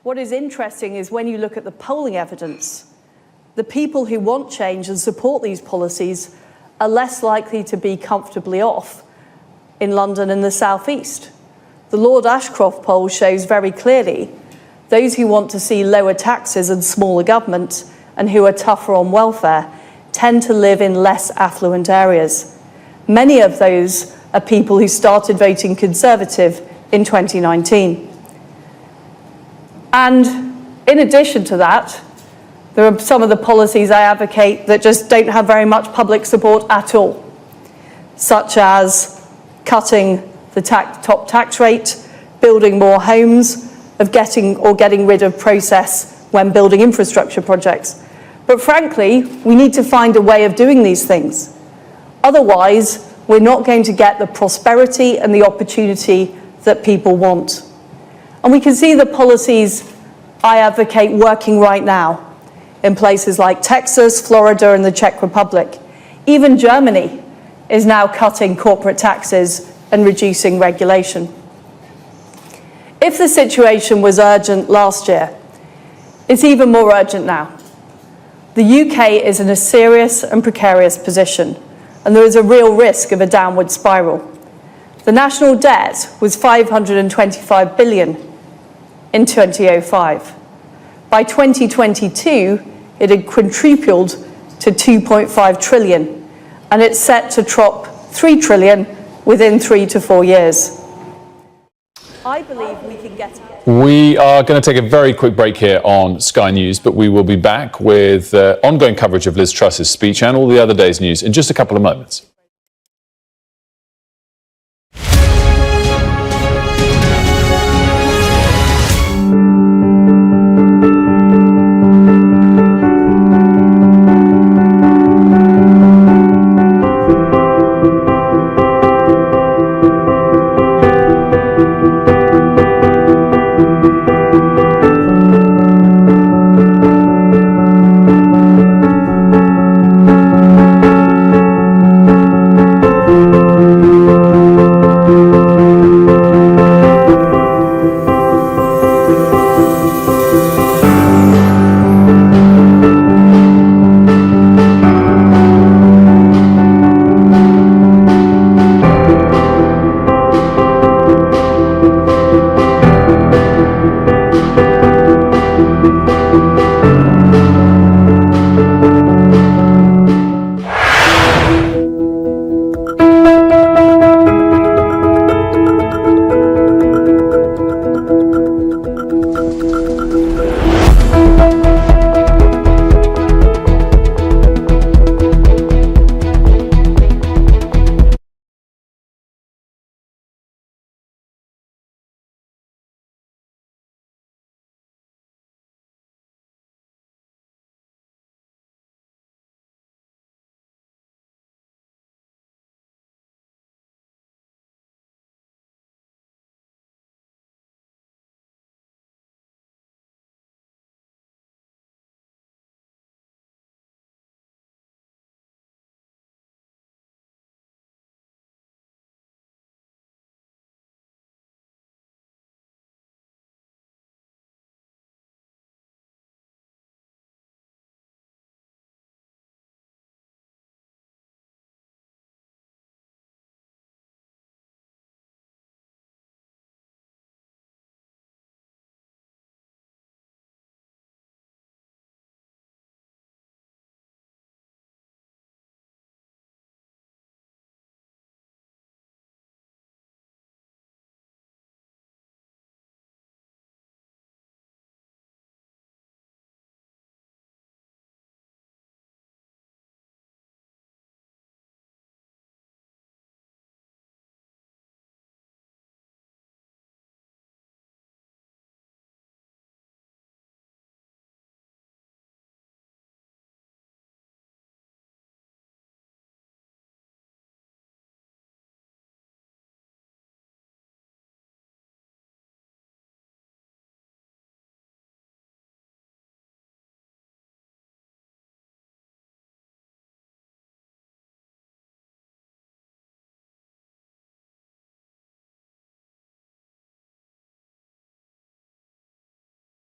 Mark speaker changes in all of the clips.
Speaker 1: What is interesting is when you look at the polling evidence, the people who want change and support these policies are less likely to be comfortably off in London and the South East. The Lord Ashcroft poll shows very clearly those who want to see lower taxes and smaller government and who are tougher on welfare tend to live in less affluent areas. Many of those are people who started voting Conservative in 2019. And in addition to that, there are some of the policies I advocate that just don't have very much public support at all, such as cutting the top tax rate, building more homes, getting rid of process when building infrastructure projects. But frankly, we need to find a way of doing these things. Otherwise, we're not going to get the prosperity and the opportunity that people want. And we can see the policies I advocate working right now in places like Texas, Florida, and the Czech Republic. Even Germany is now cutting corporate taxes and reducing regulation. If the situation was urgent last year, it's even more urgent now. The UK is in a serious and precarious position, and there is a real risk of a downward spiral. The national debt was $525 billion in 2005. By 2022, it had quadrupled to $2.5 trillion, and it's set to drop $3 trillion within 3 to 4 years. I believe we can get it.
Speaker 2: We are going to take a very quick break here on Sky News, but we will be back with ongoing coverage of Liz Truss's speech and all the other day's news in just a couple of moments.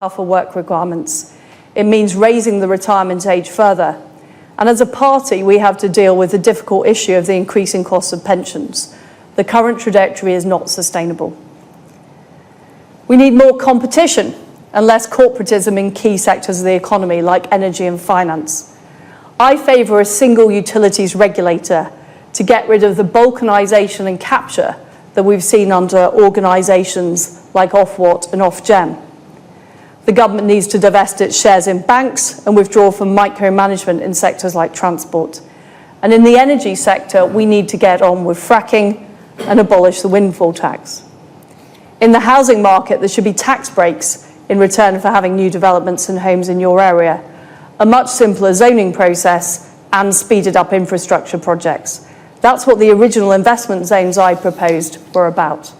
Speaker 1: tougher work requirements. It means raising the retirement age further. And as a party, we have to deal with the difficult issue of the increasing cost of pensions. The current trajectory is not sustainable. We need more competition and less corporatism in key sectors of the economy, like energy and finance. I favour a single utilities regulator to get rid of the balkanisation and capture that we've seen under organisations like Ofwat and Ofgem. The government needs to divest its shares in banks and withdraw from micromanagement in sectors like transport. And in the energy sector, we need to get on with fracking and abolish the windfall tax. In the housing market, there should be tax breaks in return for having new developments and homes in your area, a much simpler zoning process and speeded up infrastructure projects. That's what the original investment zones I proposed were about.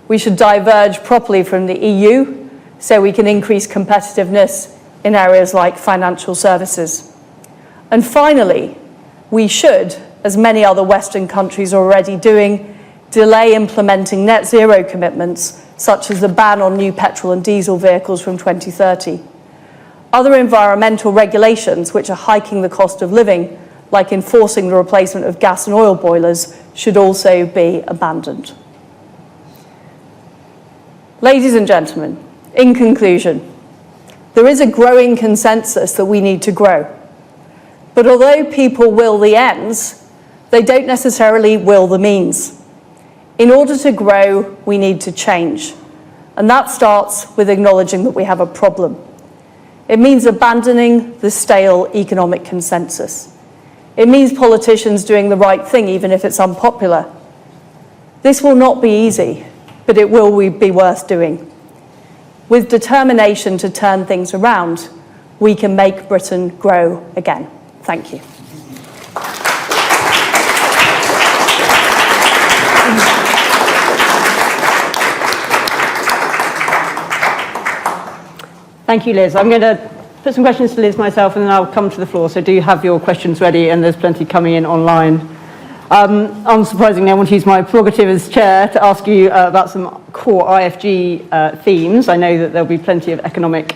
Speaker 1: We should diverge properly from the EU so we can increase competitiveness in areas like financial services. And finally, we should, as many other Western countries are already doing, delay implementing net zero commitments, such as the ban on new petrol and diesel vehicles from 2030. Other environmental regulations, which are hiking the cost of living, like enforcing the replacement of gas and oil boilers, should also be abandoned. Ladies and gentlemen, in conclusion, there is a growing consensus that we need to grow. But although people will the ends, they don't necessarily will the means. In order to grow, we need to change. And that starts with acknowledging that we have a problem. It means abandoning the stale economic consensus. It means politicians doing the right thing, even if it's unpopular. This will not be easy, but it will be worth doing. With determination to turn things around, we can make Britain grow again. Thank you.
Speaker 3: Thank you, Liz. I'm going to put some questions to Liz myself, and then I'll come to the floor. So do have your questions ready, and there's plenty coming in online. Unsurprisingly, I want to use my prerogative as chair to ask you about some core IFG themes. I know that there'll be plenty of economic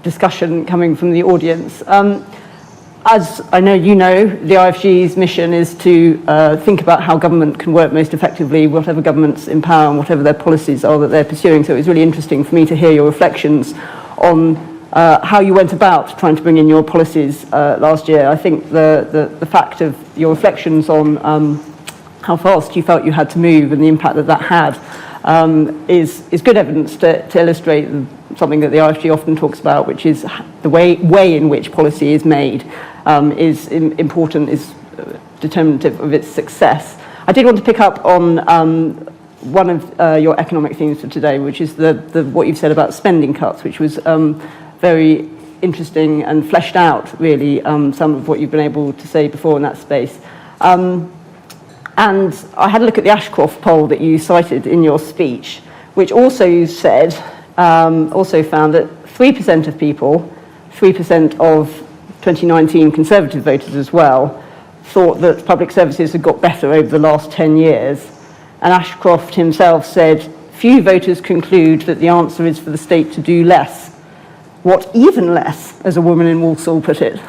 Speaker 3: discussion coming from the audience. As I know you know, the IFG's mission is to think about how government can work most effectively, whatever government's in power and whatever their policies are that they're pursuing. So it was really interesting for me to hear your reflections on how you went about trying to bring in your policies last year. I think the fact of your reflections on how fast you felt you had to move and the impact that that had is good evidence to illustrate something that the IFG often talks about, which is the way in which policy is made is important, is determinative of its success. I did want to pick up on one of your economic themes for today, which is what you've said about spending cuts, which was very interesting and fleshed out, really, some of what you've been able to say before in that space. And I had a look at the Ashcroft poll that you cited in your speech, which also you said, also found that 3% of people, 3% of 2019 Conservative voters as well, thought that public services had got better over the last 10 years. And Ashcroft himself said, few voters conclude that the answer is for the state to do less. What even less, as a woman in Walsall put it.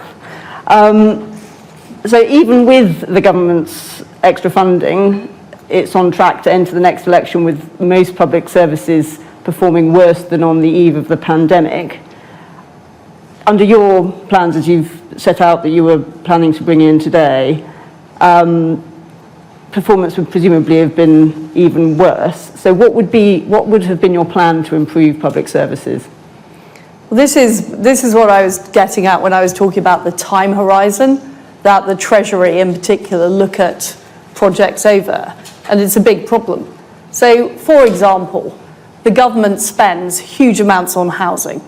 Speaker 3: So even with the government's extra funding, it's on track to enter the next election with most public services performing worse than on the eve of the pandemic. Under your plans, as you've set out that you were planning to bring in today, performance would presumably have been even worse. So what would have been your plan to improve public services?
Speaker 1: Well, this is what I was getting at when I was talking about the time horizon that the Treasury in particular look at projects over, and it's a big problem. So, for example, the government spends huge amounts on housing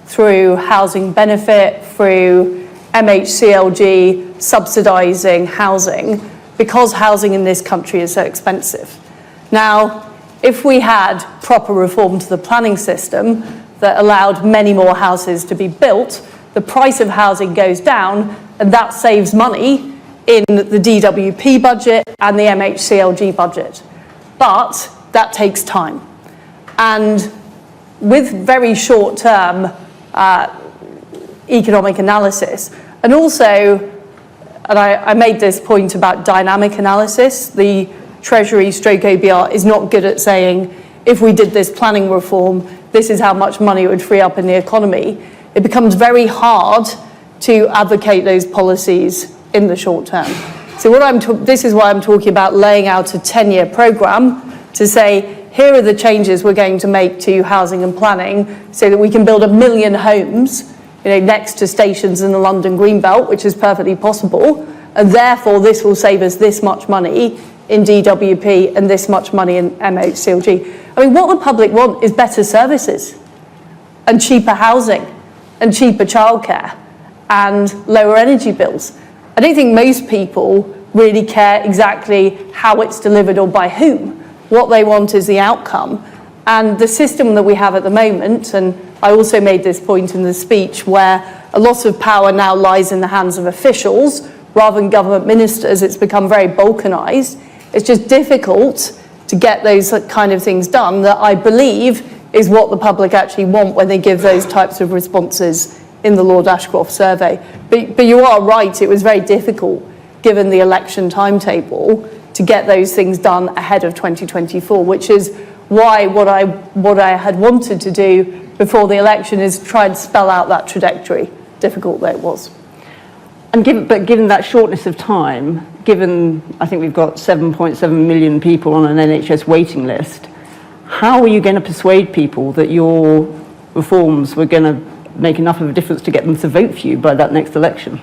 Speaker 1: through housing benefit, through MHCLG subsidising housing, because housing in this country is so expensive. Now, if we had proper reform to the planning system that allowed many more houses to be built, the price of housing goes down, and that saves money in the DWP budget and the MHCLG budget. But that takes time. And with very short-term economic analysis. And also, and I made this point about dynamic analysis, the Treasury stroke OBR is not good at saying, if we did this planning reform, this is how much money it would free up in the economy. It becomes very hard to advocate those policies in the short term. So this is why I'm talking about laying out a 10-year programme to say, here are the changes we're going to make to housing and planning so that we can build 1 million homes, next to stations in the London Greenbelt, which is perfectly possible, and therefore this will save us this much money in DWP and this much money in MHCLG. I mean, what the public want is better services and cheaper housing and cheaper childcare and lower energy bills. I don't think most people really care exactly how it's delivered or by whom. What they want is the outcome. And the system that we have at the moment, and I also made this point in the speech, where a lot of power now lies in the hands of officials rather than government ministers. It's become very balkanised. It's just difficult to get those kind of things done that I believe is what the public actually want when they give those types of responses in the Lord Ashcroft survey. But you are right, it was very difficult, given the election timetable, to get those things done ahead of 2024, which is why what I had wanted to do before the election is try and spell out that trajectory, difficult though it was.
Speaker 3: And given that shortness of time, given I think we've got 7.7 million people on an NHS waiting list, how are you going to persuade people that your reforms were going to make enough of a difference to get them to vote for you by that next election?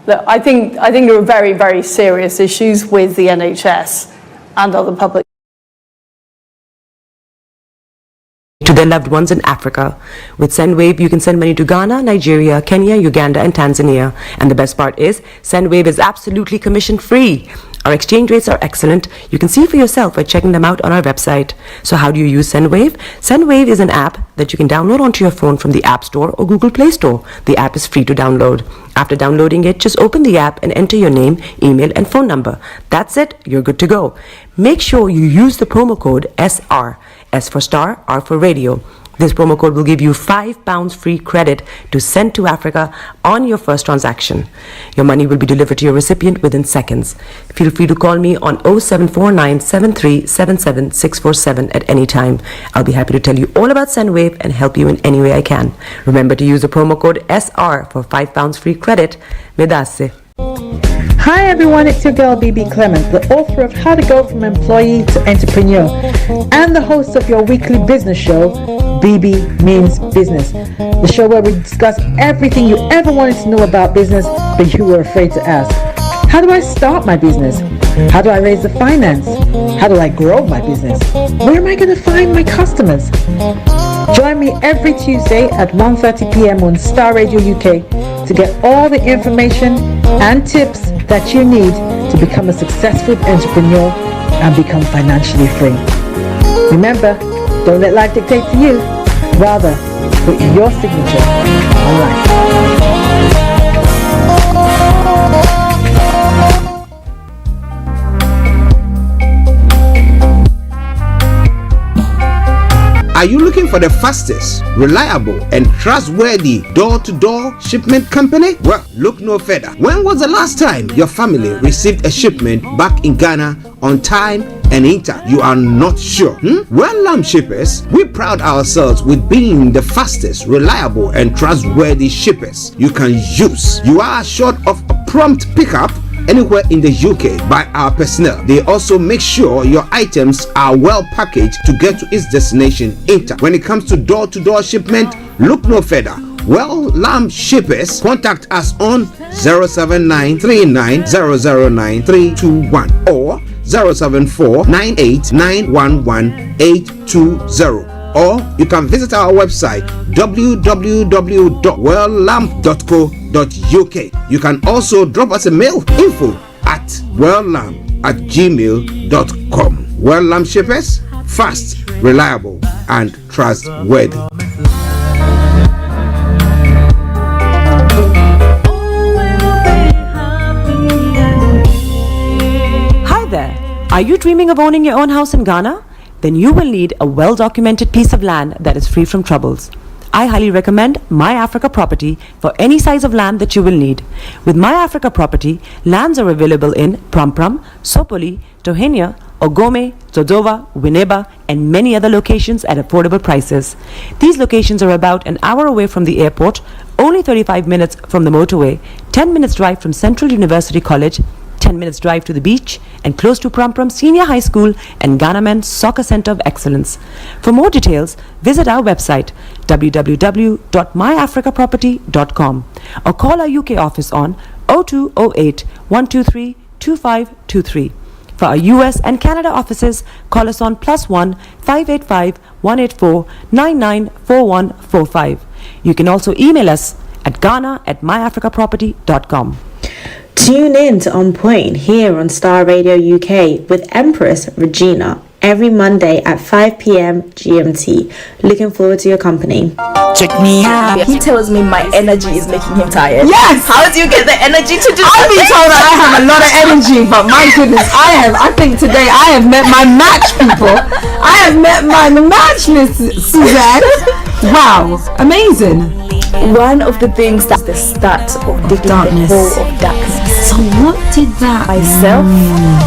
Speaker 1: Look, I think there are very, very serious issues with the NHS and other public
Speaker 4: to their loved ones in Africa. With SendWave, you can send money to Ghana, Nigeria, Kenya, Uganda, and Tanzania. And the best part is, SendWave is absolutely commission-free. Our exchange rates are excellent. You can see for yourself by checking them out on our website. So how do you use SendWave? SendWave is an app that you can download onto your phone from the App Store or Google Play Store. The app is free to download. After downloading it, just open the app and enter your name, email, and phone number. That's it. You're good to go. Make sure you use the promo code SR. S for Starr, R for Radio. This promo code will give you £5 free credit to send to Africa on your first transaction. Your money will be delivered to your recipient within seconds. Feel free to call me on 0749 7377 647 at any time. I'll be happy to tell you all about SendWave and help you in any way I can. Remember to use the promo code SR for £5 free credit. Medasse.
Speaker 5: Hi everyone, it's your girl BB Clement, the author of How to Go From Employee to Entrepreneur and the host of your weekly business show, BB Means Business, the show where we discuss everything you ever wanted to know about business but you were afraid to ask. How do I start my business? How do I raise the finance? How do I grow my business? Where am I going to find my customers? Join me every Tuesday at 1:30 p.m. on Starr Radio UK to get all the information and tips that you need to become a successful entrepreneur and become financially free. Remember, don't let life dictate to you. Rather, put your signature on life.
Speaker 6: Are you looking for the fastest, reliable, and trustworthy door-to-door shipment company? Well, look no further. When was the last time your family received a shipment back in Ghana on time and in time? You are not sure? Well, Lamb Shippers, we pride ourselves with being the fastest, reliable, and trustworthy shippers you can use. You are assured of a prompt pickup anywhere in the UK by our personnel. They also make sure your items are well packaged to get to its destination in time. When it comes to door-to-door shipment, look no further. Well, Lamb Shippers, contact us on 07939009321 or 07498911820. Or you can visit our website www.welllamp.co.uk. You can also drop us a mail, info@welllamp@gmail.com. Well Lamp Shippers, fast, reliable, and trustworthy.
Speaker 4: Hi there. Are you dreaming of owning your own house in Ghana? then you will need a well-documented piece of land that is free from troubles. I highly recommend My Africa Property for any size of land that you will need. With My Africa Property, lands are available in Pram, Sopoli, Tohenia, Ogome, Dodova, Winneba, and many other locations at affordable prices. These locations are about an hour away from the airport, only 35 minutes from the motorway, 10 minutes drive from Central University College, 10 minutes drive to the beach, and close to Pram Senior High School and Ghana Men's Soccer Center of Excellence. For more details, visit our website www.myafricaproperty.com or call our UK office on 0208 123 2523. For our US and Canada offices, call us on +1 585 184 994145. You can also email us at ghana@myafricaproperty.com.
Speaker 7: Tune in to On Point here on Starr Radio UK with Empress Regina every Monday at 5 p.m. GMT. Looking forward to your company.
Speaker 8: Check me out. He tells me my energy is making him tired.
Speaker 3: Yes!
Speaker 8: How do you get the energy to do
Speaker 3: I've been told that I have a lot of energy, but my goodness, I think today I have met my match, people. I have met my match, Miss Suzanne. Wow, amazing.
Speaker 8: One of the things that's the start of the darkness. The whole of darkness.
Speaker 9: So what did that
Speaker 8: Myself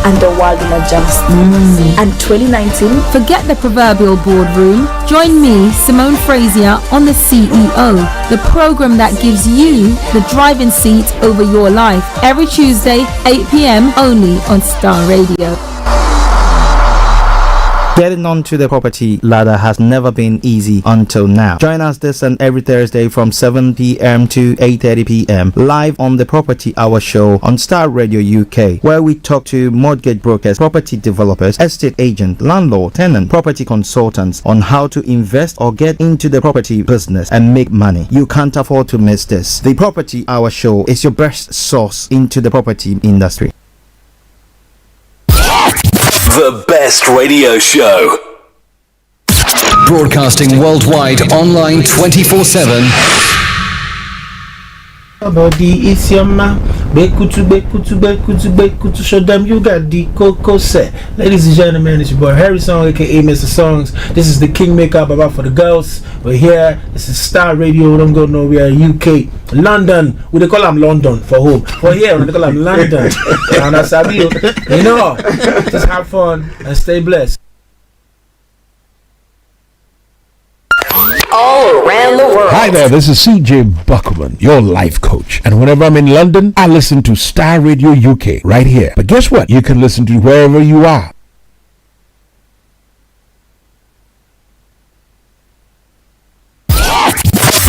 Speaker 8: and the world will adjust. And 2019.
Speaker 9: Forget the proverbial boardroom. Join me, Simone Frazier, on The CEO, the program that gives you the driving seat over your life. Every Tuesday, 8 p.m. only on Starr Radio.
Speaker 10: Getting onto the property ladder has never been easy until now. Join us this and every Thursday from 7 p.m. to 8:30 p.m. live on the Property Hour show on Starr Radio UK, where we talk to mortgage brokers, property developers, estate agents, landlord, tenant, property consultants on how to invest or get into the property business and make money. You can't afford to miss this. The Property Hour show is your best source into the property industry.
Speaker 11: The best radio show. Broadcasting worldwide, online 24/7.
Speaker 12: Body is your man. Bekutu, show them you got the cocoa set. Ladies and gentlemen, it's your boy Harry Song, aka Mr. Songs. This is the Kingmaker Baba for the girls. We're here. This is Starr Radio. Don't go nowhere. UK, London. We they call them London for home. For here, we they call them London. And that's how you know. Just have fun and stay blessed.
Speaker 13: All around the world.
Speaker 14: Hi there, this is CJ Buckman, your life coach. And whenever I'm in London, I listen to Starr Radio UK right here. But guess what? You can listen to wherever you are.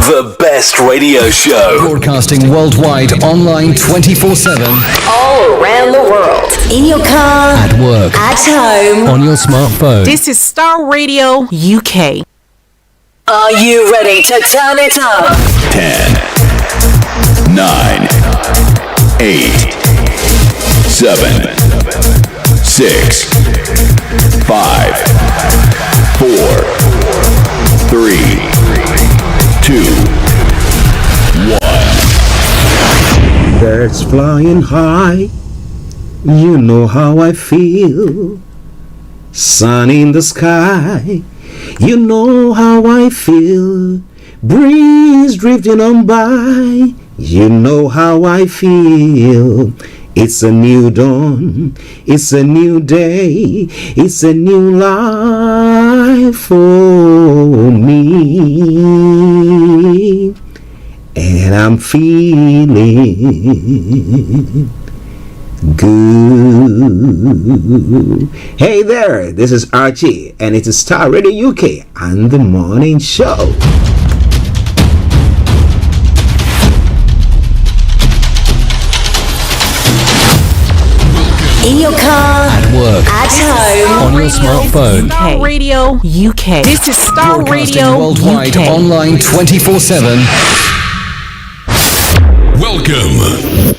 Speaker 11: The best radio show. Broadcasting worldwide, online 24/7.
Speaker 13: All around the world. In your car.
Speaker 11: At work.
Speaker 13: At home.
Speaker 11: On your smartphone.
Speaker 13: This is Starr Radio UK. Are you ready to turn it up?
Speaker 11: 10, 9, 8, 7, 6, 5, 4, 3, 2, 1.
Speaker 6: Birds flying high, you know how I feel. Sun in the sky, you know how I feel. Breeze drifting on by, you know how I feel. It's a new dawn, it's a new day, it's a new life for me. And I'm feeling good. Hey there, this is Archie, and it is Starr Radio UK and the morning show.
Speaker 13: In your car.
Speaker 11: At work.
Speaker 13: At home.
Speaker 11: On your smartphone.
Speaker 13: Starr Radio UK. This is Starr
Speaker 11: Broadcasting
Speaker 13: Radio
Speaker 11: worldwide,
Speaker 13: UK.
Speaker 11: online 24/7.
Speaker 15: Welcome.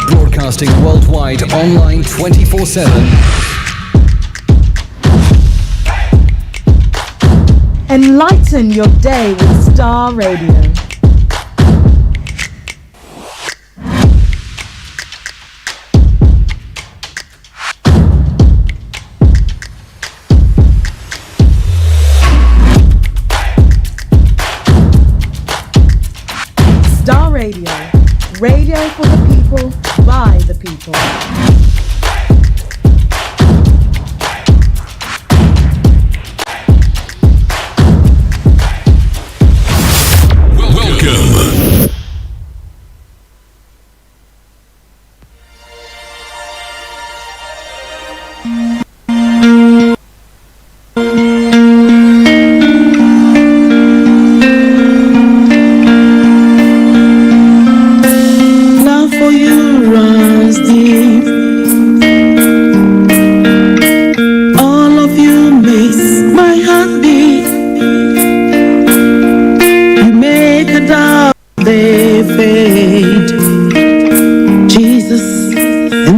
Speaker 11: Broadcasting worldwide, online 24/7.
Speaker 5: Enlighten your day with Star Radio. Star Radio. Radio for the people, by the people.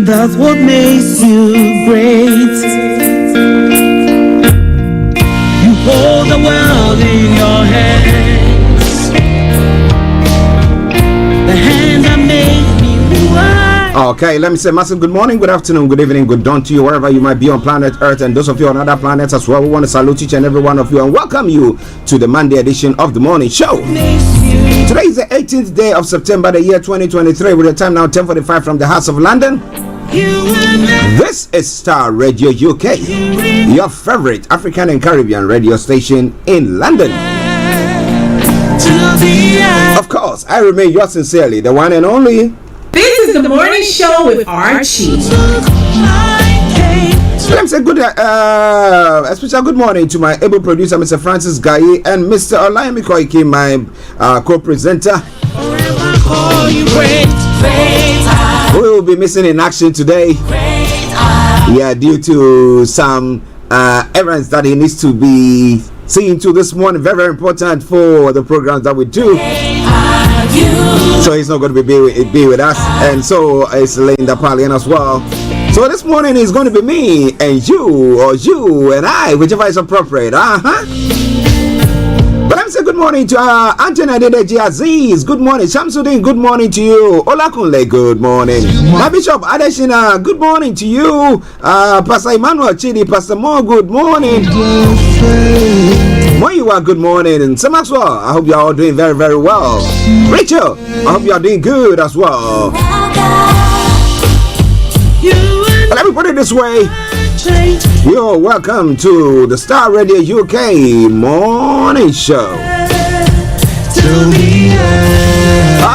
Speaker 15: That's what makes you great. You hold the world in your hands. The hand that made me who I am.
Speaker 6: Okay, let me say massive good morning, good afternoon, good evening, good dawn to you wherever you might be on planet Earth, and those of you on other planets as well. We want to salute each and every one of you and welcome you to the Monday edition of the morning show. Today is the 18th day of September, the year 2023, with the time now 10:45 from the House of London. This is Star Radio UK, your favorite African and Caribbean radio station in London. Of course, I remain yours sincerely, the one and only.
Speaker 16: This is the morning show with Archie.
Speaker 6: Let me say a special good morning to my able producer, Mr. Francis Gaye, and Mr. Olayemi Koiki, my co-presenter. We will be missing in action today. Yeah, due to some errands that he needs to be seeing to this morning. Very, very important for the programs that we do. So he's not going to be with us, and so is Linda Palian as well. So this morning is going to be me and you, or you and I, whichever is appropriate. But let me say good morning to Anthony Adedeji Aziz. Good morning. Shamsuddin, good morning to you. Olakunle, good morning. Bishop Adeshina, good morning to you. Pastor Emmanuel Chidi, Pastor Mo, good morning. Moyiwa, good morning. And Maxwell, I hope you are all doing very, very well. Rachel, I hope you are doing good as well. Let me put it this way. You're welcome to the Star Radio UK morning show.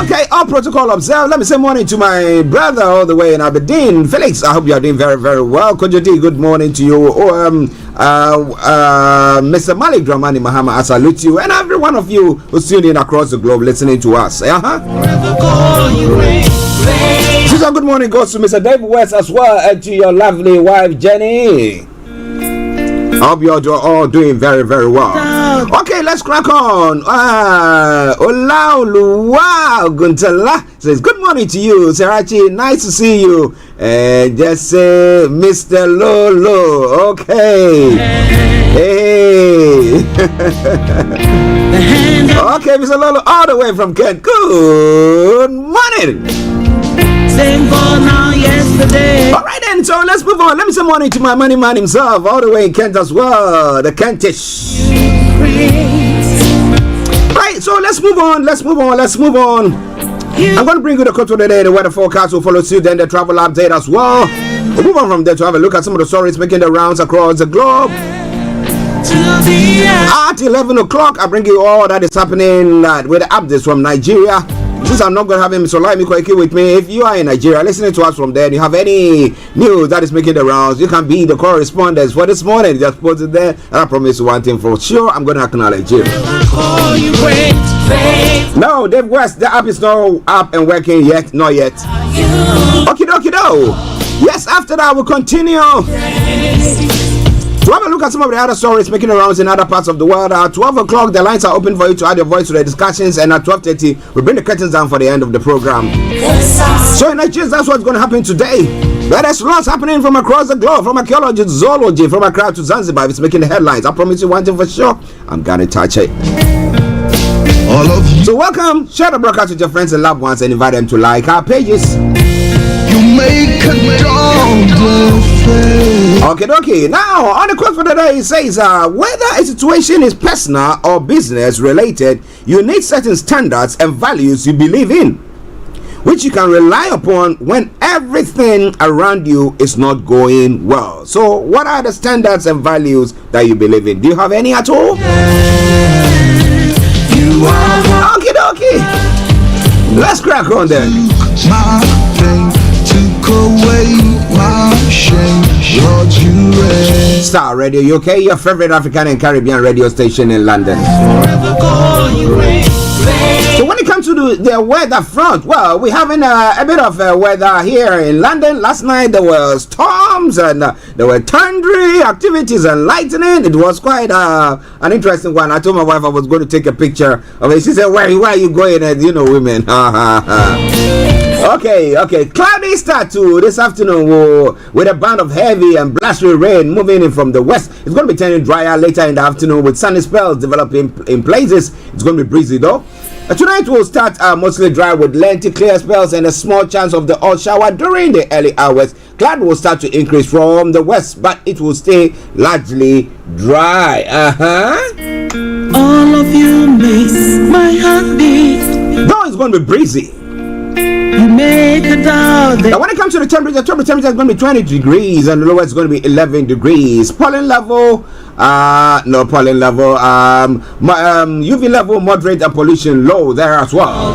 Speaker 6: Okay, all protocol observed. Let me say morning to my brother all the way in Aberdeen, Felix. I hope you are doing very, very well. Kojodi, good morning to you. Mr. Malik Dramani Mahama, I salute you, and every one of you who's tuning in across the globe listening to us. Susan, good morning goes to Mr. Dave West as well, and to your lovely wife Jenny. I hope you're all doing very, very well. Okay, let's crack on. Olaoluwa Guntala says, good morning to you, Serachi. Nice to see you. And just say, Mr. Lolo. Okay. Hey. Okay, Mr. Lolo, all the way from Kent. Good morning.
Speaker 15: Same for now, yesterday.
Speaker 6: All right then, so let's move on. Let me say morning to my money man himself, all the way in Kent as well, the Kentish. Right, so let's move on. I'm going to bring you the quote of the day. The weather forecast will follow suit, then the travel update as well. We'll move on from there to have a look at some of the stories making the rounds across the globe. At 11 o'clock, I bring you all that is happening with the updates from Nigeria. Since I'm not going to have Mr. Olayemi Koiki with me, if you are in Nigeria listening to us from there and you have any news that is making the rounds, you can be the correspondent for this morning. Just post it there, and I promise you one thing for sure, I'm going to acknowledge you. No, Dave West, the app is not up and working yet, not yet. Okie dokie do. Yes, after that we'll continue to have a look at some of the other stories making the rounds in other parts of the world. At 12 o'clock, the lines are open for you to add your voice to the discussions, and at 12:30, we'll bring the curtains down for the end of the program. So in Nigeria, that's what's going to happen today. There is lots happening from across the globe, from archaeology to zoology, from Accra to Zanzibar. It's making the headlines. I promise you one thing for sure. I'm gonna touch it. All of you. So welcome. Share the broadcast with your friends and loved ones and invite them to like our pages. You make a Okay. Now, on the quote for the day, it says, whether a situation is personal or business related, you need certain standards and values you believe in, which you can rely upon when everything around you is not going well. So, what are the standards and values that you believe in? Do you have any at all? Okay. Let's crack on then. Starr Radio UK, your favorite African and Caribbean radio station in London. So when it comes to the weather front, well, we're having a bit of weather here in London. Last night there were storms and there were thundery activities and lightning. It was quite an interesting one. I told my wife I was going to take a picture of it. She said, where are you going? And you know, women. Okay. Cloudy start to this afternoon with a band of heavy and blustery rain moving in from the west. It's going to be turning drier later in the afternoon with sunny spells developing in places. It's going to be breezy though. Tonight will start mostly dry with lengthy clear spells and a small chance of the odd shower during the early hours. Cloud will start to increase from the west, but it will stay largely dry.
Speaker 15: All of you makes my heart beat.
Speaker 6: Though it's going to be breezy.
Speaker 15: You make a doubt.
Speaker 6: Now when it comes to the temperature is going to be 20 degrees and the lowest is going to be 11 degrees. Pollen level, UV level moderate and pollution low there as well.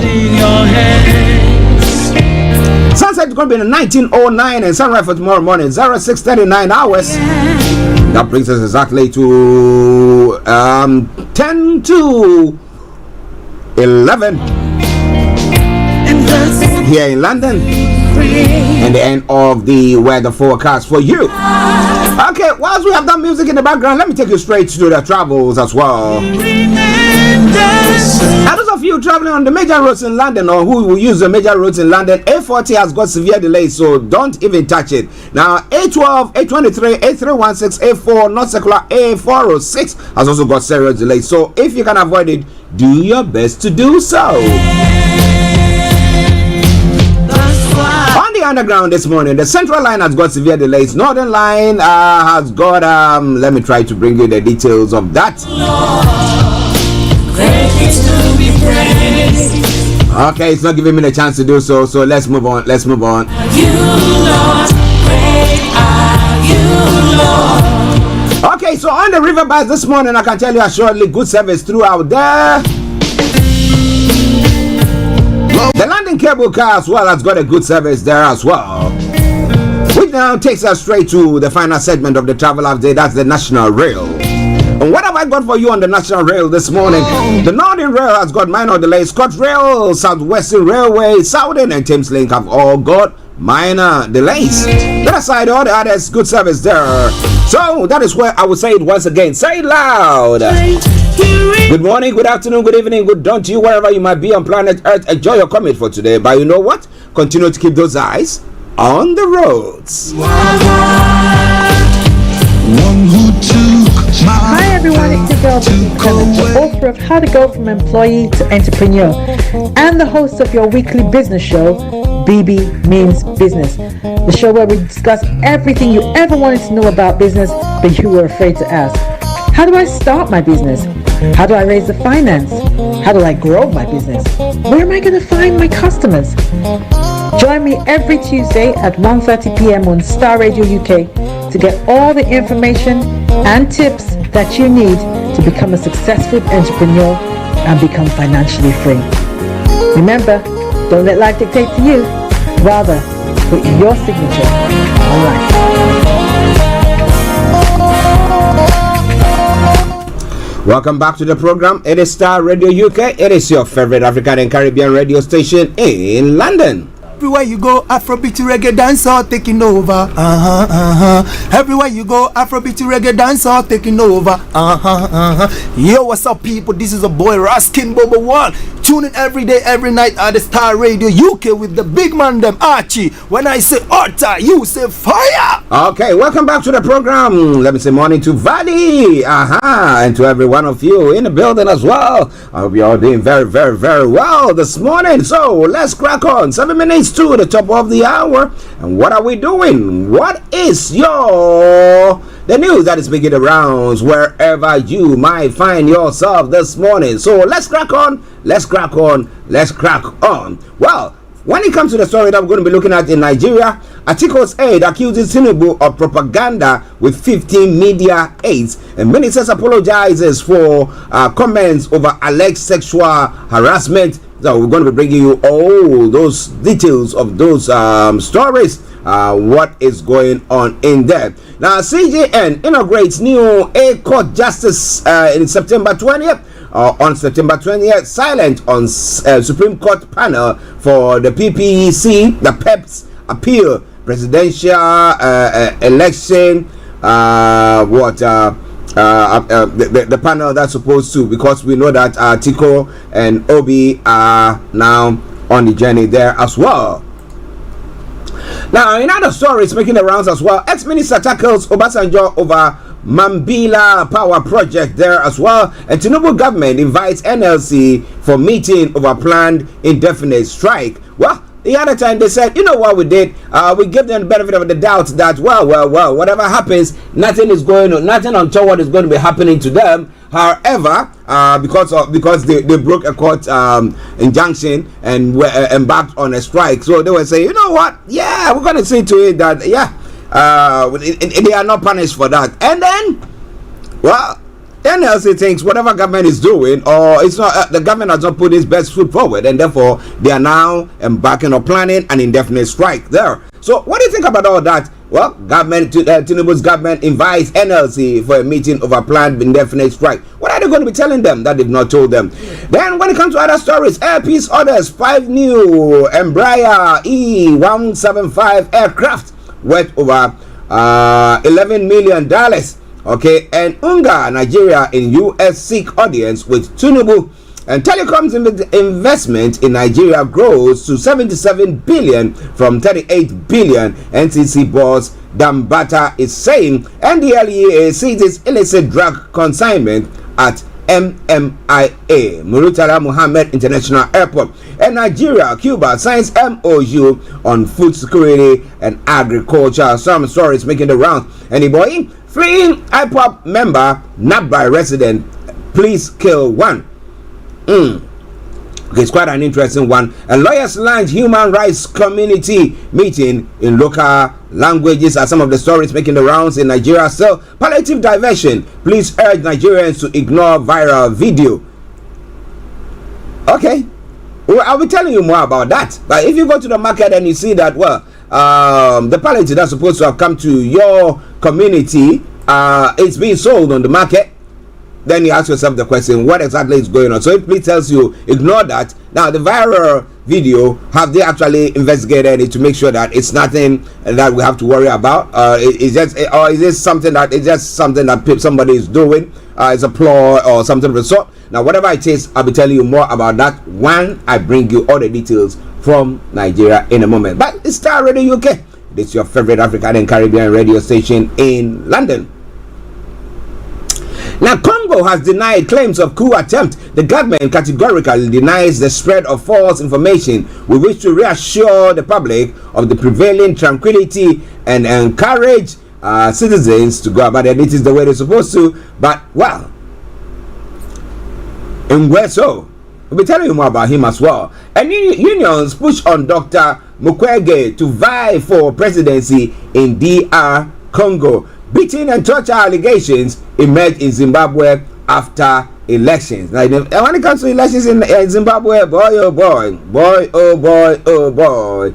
Speaker 6: Sunset is going to be 19:09 and sunrise for tomorrow morning 06:39 hours. That brings us exactly to 10 to 11 here in London. And the end of the weather forecast for you. Okay, whilst we have that music in the background, let me take you straight to the travels as well. Now, those of you traveling on the major roads in London or who will use the major roads in London, A40 has got severe delays, so don't even touch it. Now, A12, A23, A316, A4, North Circular, A406 has also got serious delays. So if you can avoid it, do your best to do so. On the underground this morning, the central line has got severe delays. Northern line has got let me try to bring you the details of that. Okay, it's not giving me the chance to do so, so let's move on. Okay, so on the river bus this morning, I can tell you assuredly good service throughout there. The London cable car as well has got a good service there as well. Which now takes us straight to the final segment of the travel update. That's the National Rail. And what have I got for you on the National Rail this morning? The Northern Rail has got minor delays. ScotRail, Southwestern Railway, Southern and Thames Link have all got minor delays. That aside, all the others, good service there. So that is where I will say it once again. Say it loud. Good morning, good afternoon, good evening, good dawn to you wherever you might be on planet Earth. Enjoy your commute for today. But you know what? Continue to keep those eyes on the roads.
Speaker 5: Hi everyone, it's your girl BB Clement, the author of How to Go From Employee to Entrepreneur and the host of your weekly business show, BB Means Business, the show where we discuss everything you ever wanted to know about business but you were afraid to ask. How do I start my business? How do I raise the finance? How do I grow my business? Where am I going to find my customers? Join me every Tuesday at 1:30 p.m. on Starr Radio UK to get all the information and tips that you need to become a successful entrepreneur and become financially free. Remember, don't let life dictate to you. Rather, put your signature on life.
Speaker 6: Welcome back to the program. It is Starr Radio UK. It is your favorite African and Caribbean radio station in London.
Speaker 17: Everywhere you go, Afrobeat reggae dancehall taking over. Everywhere you go, Afrobeat reggae dancehall taking over. Yo, what's up, people? This is a boy Raskin Bobo One. Tune in every day, every night at the Star Radio UK with the big man them Archie. When I say Orta, you say fire.
Speaker 6: Okay, welcome back to the program. Let me say morning to Vadi, and to every one of you in the building as well. I hope you're all doing very, very, very well this morning. So let's crack on. 7 minutes to the top of the hour. And what are we doing? What is the news that is making the rounds wherever you might find yourself this morning? So let's crack on. Let's crack on. Let's crack on. Well, when it comes to the story that we're going to be looking at in Nigeria, Atiko's aide accuses Tinubu of propaganda with 15 media aides, and Ministers apologizes for comments over alleged sexual harassment. So we're going to be bringing you all those details of those stories. What is going on in there? Now, CJN inaugurates new A Court Justice in September 20th. On September 20th, silent on Supreme Court panel for the PPEC, the PEP's appeal, presidential election. The panel that's supposed to, because we know that Tiko and Obi are now on the journey there as well. Now, in other stories making the rounds as well, ex-minister tackles Obasanjo over Mambila power project there as well, and Tinubu government invites NLC for meeting over planned indefinite strike. Well, the other time they said, you know what we did? We give them the benefit of the doubt that well, whatever happens, nothing is going on, nothing untoward is going to be happening to them. However, because they broke a court injunction and were embarked on a strike, so they were saying, you know what? Yeah, we're going to see to it that they are not punished for that. And then, well, NLC thinks whatever government is doing, or it's not, the government has not put its best foot forward, and therefore they are now embarking on planning an indefinite strike there. So, what do you think about all that? Well, Tinubu's government invites NLC for a meeting of a planned indefinite strike. What are they going to be telling them that they've not told them? Then, when it comes to other stories, Air Peace orders 5 new Embraer E175 aircraft worth over $11 million. Okay, and Unga, Nigeria in US seek audience with Tinubu. And telecoms investment in Nigeria grows to 77 billion from 38 billion. NCC boss Dambata is saying NDLEA seizes illicit drug consignment at MMIA, Murtala Muhammad International Airport. And Nigeria, Cuba signs MOU on food security and agriculture. Some stories making the rounds. Anybody? Fleeing IPOP member, nabbed by resident, please kill one. Okay, it's quite an interesting one. And lawyers launch human rights community meeting in local languages are some of the stories making the rounds in Nigeria. So, palliative diversion. Please urge Nigerians to ignore viral video. Okay, well, I'll be telling you more about that. But if you go to the market and you see that, well, the palliative that's supposed to have come to your community, it's being sold on the market, then you ask yourself the question, what exactly is going on? So it please tells you, ignore that. Now, the viral video, have they actually investigated it to make sure that it's nothing that we have to worry about? Is this something that it's just something that somebody is doing? It's a ploy or something of the sort? Now, whatever it is, I'll be telling you more about that when I bring you all the details from Nigeria in a moment. But it's Star Radio UK. It's your favorite African and Caribbean radio station in London. Now, Congo has denied claims of coup attempt. The government categorically denies the spread of false information. We wish to reassure the public of the prevailing tranquility and encourage citizens to go about it. It is the way they're supposed to. But, well, in where so? We'll be telling you more about him as well. And unions push on Dr. Mukwege to vie for presidency in DR Congo. Beating and torture allegations emerge in Zimbabwe after elections. Now, when it comes to elections in Zimbabwe, boy, oh boy, boy, oh boy, oh boy.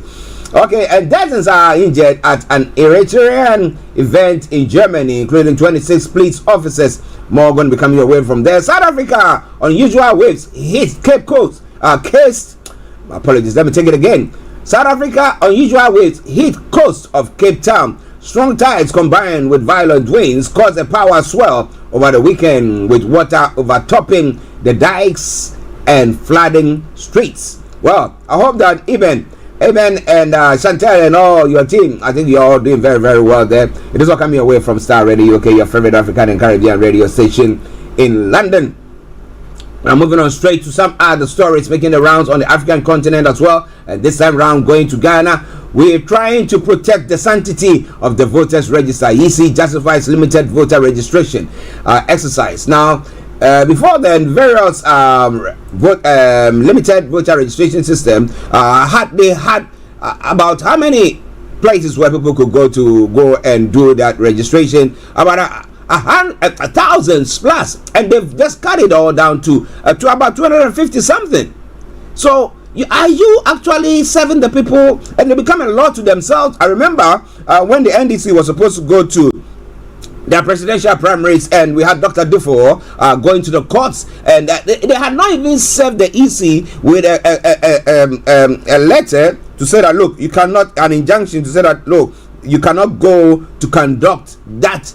Speaker 6: Okay, and dozens are injured at an Eritrean event in Germany, including 26 police officers. More going to be coming your way from there. South Africa, unusual waves hit Cape Coast. Apologies, let me take it again. South Africa, unusual winds hit coast of Cape Town. Strong tides combined with violent winds caused a power swell over the weekend, with water overtopping the dikes and flooding streets. Well, I hope that Eben and Chantel and all your team, I think you're all doing very, very well there. It is all coming away from Starr Radio UK, your favorite African and Caribbean radio station in London. Now moving on straight to some other stories making the rounds on the African continent as well. And this time round going to Ghana. We're trying to protect the sanctity of the voters register. EC justifies limited voter registration exercise. Now, before then, various limited voter registration system had about how many places where people could go and do that registration? About 1,000 plus, and they've just cut it all down to about 250 something. So are you actually serving the people, and they become a law to themselves? I remember when the NDC was supposed to go to their presidential primaries, and we had Dr. Dufo going to the courts, and they had not even served the EC with a letter to say that, look, you cannot, an injunction to say that, look, you cannot go to conduct that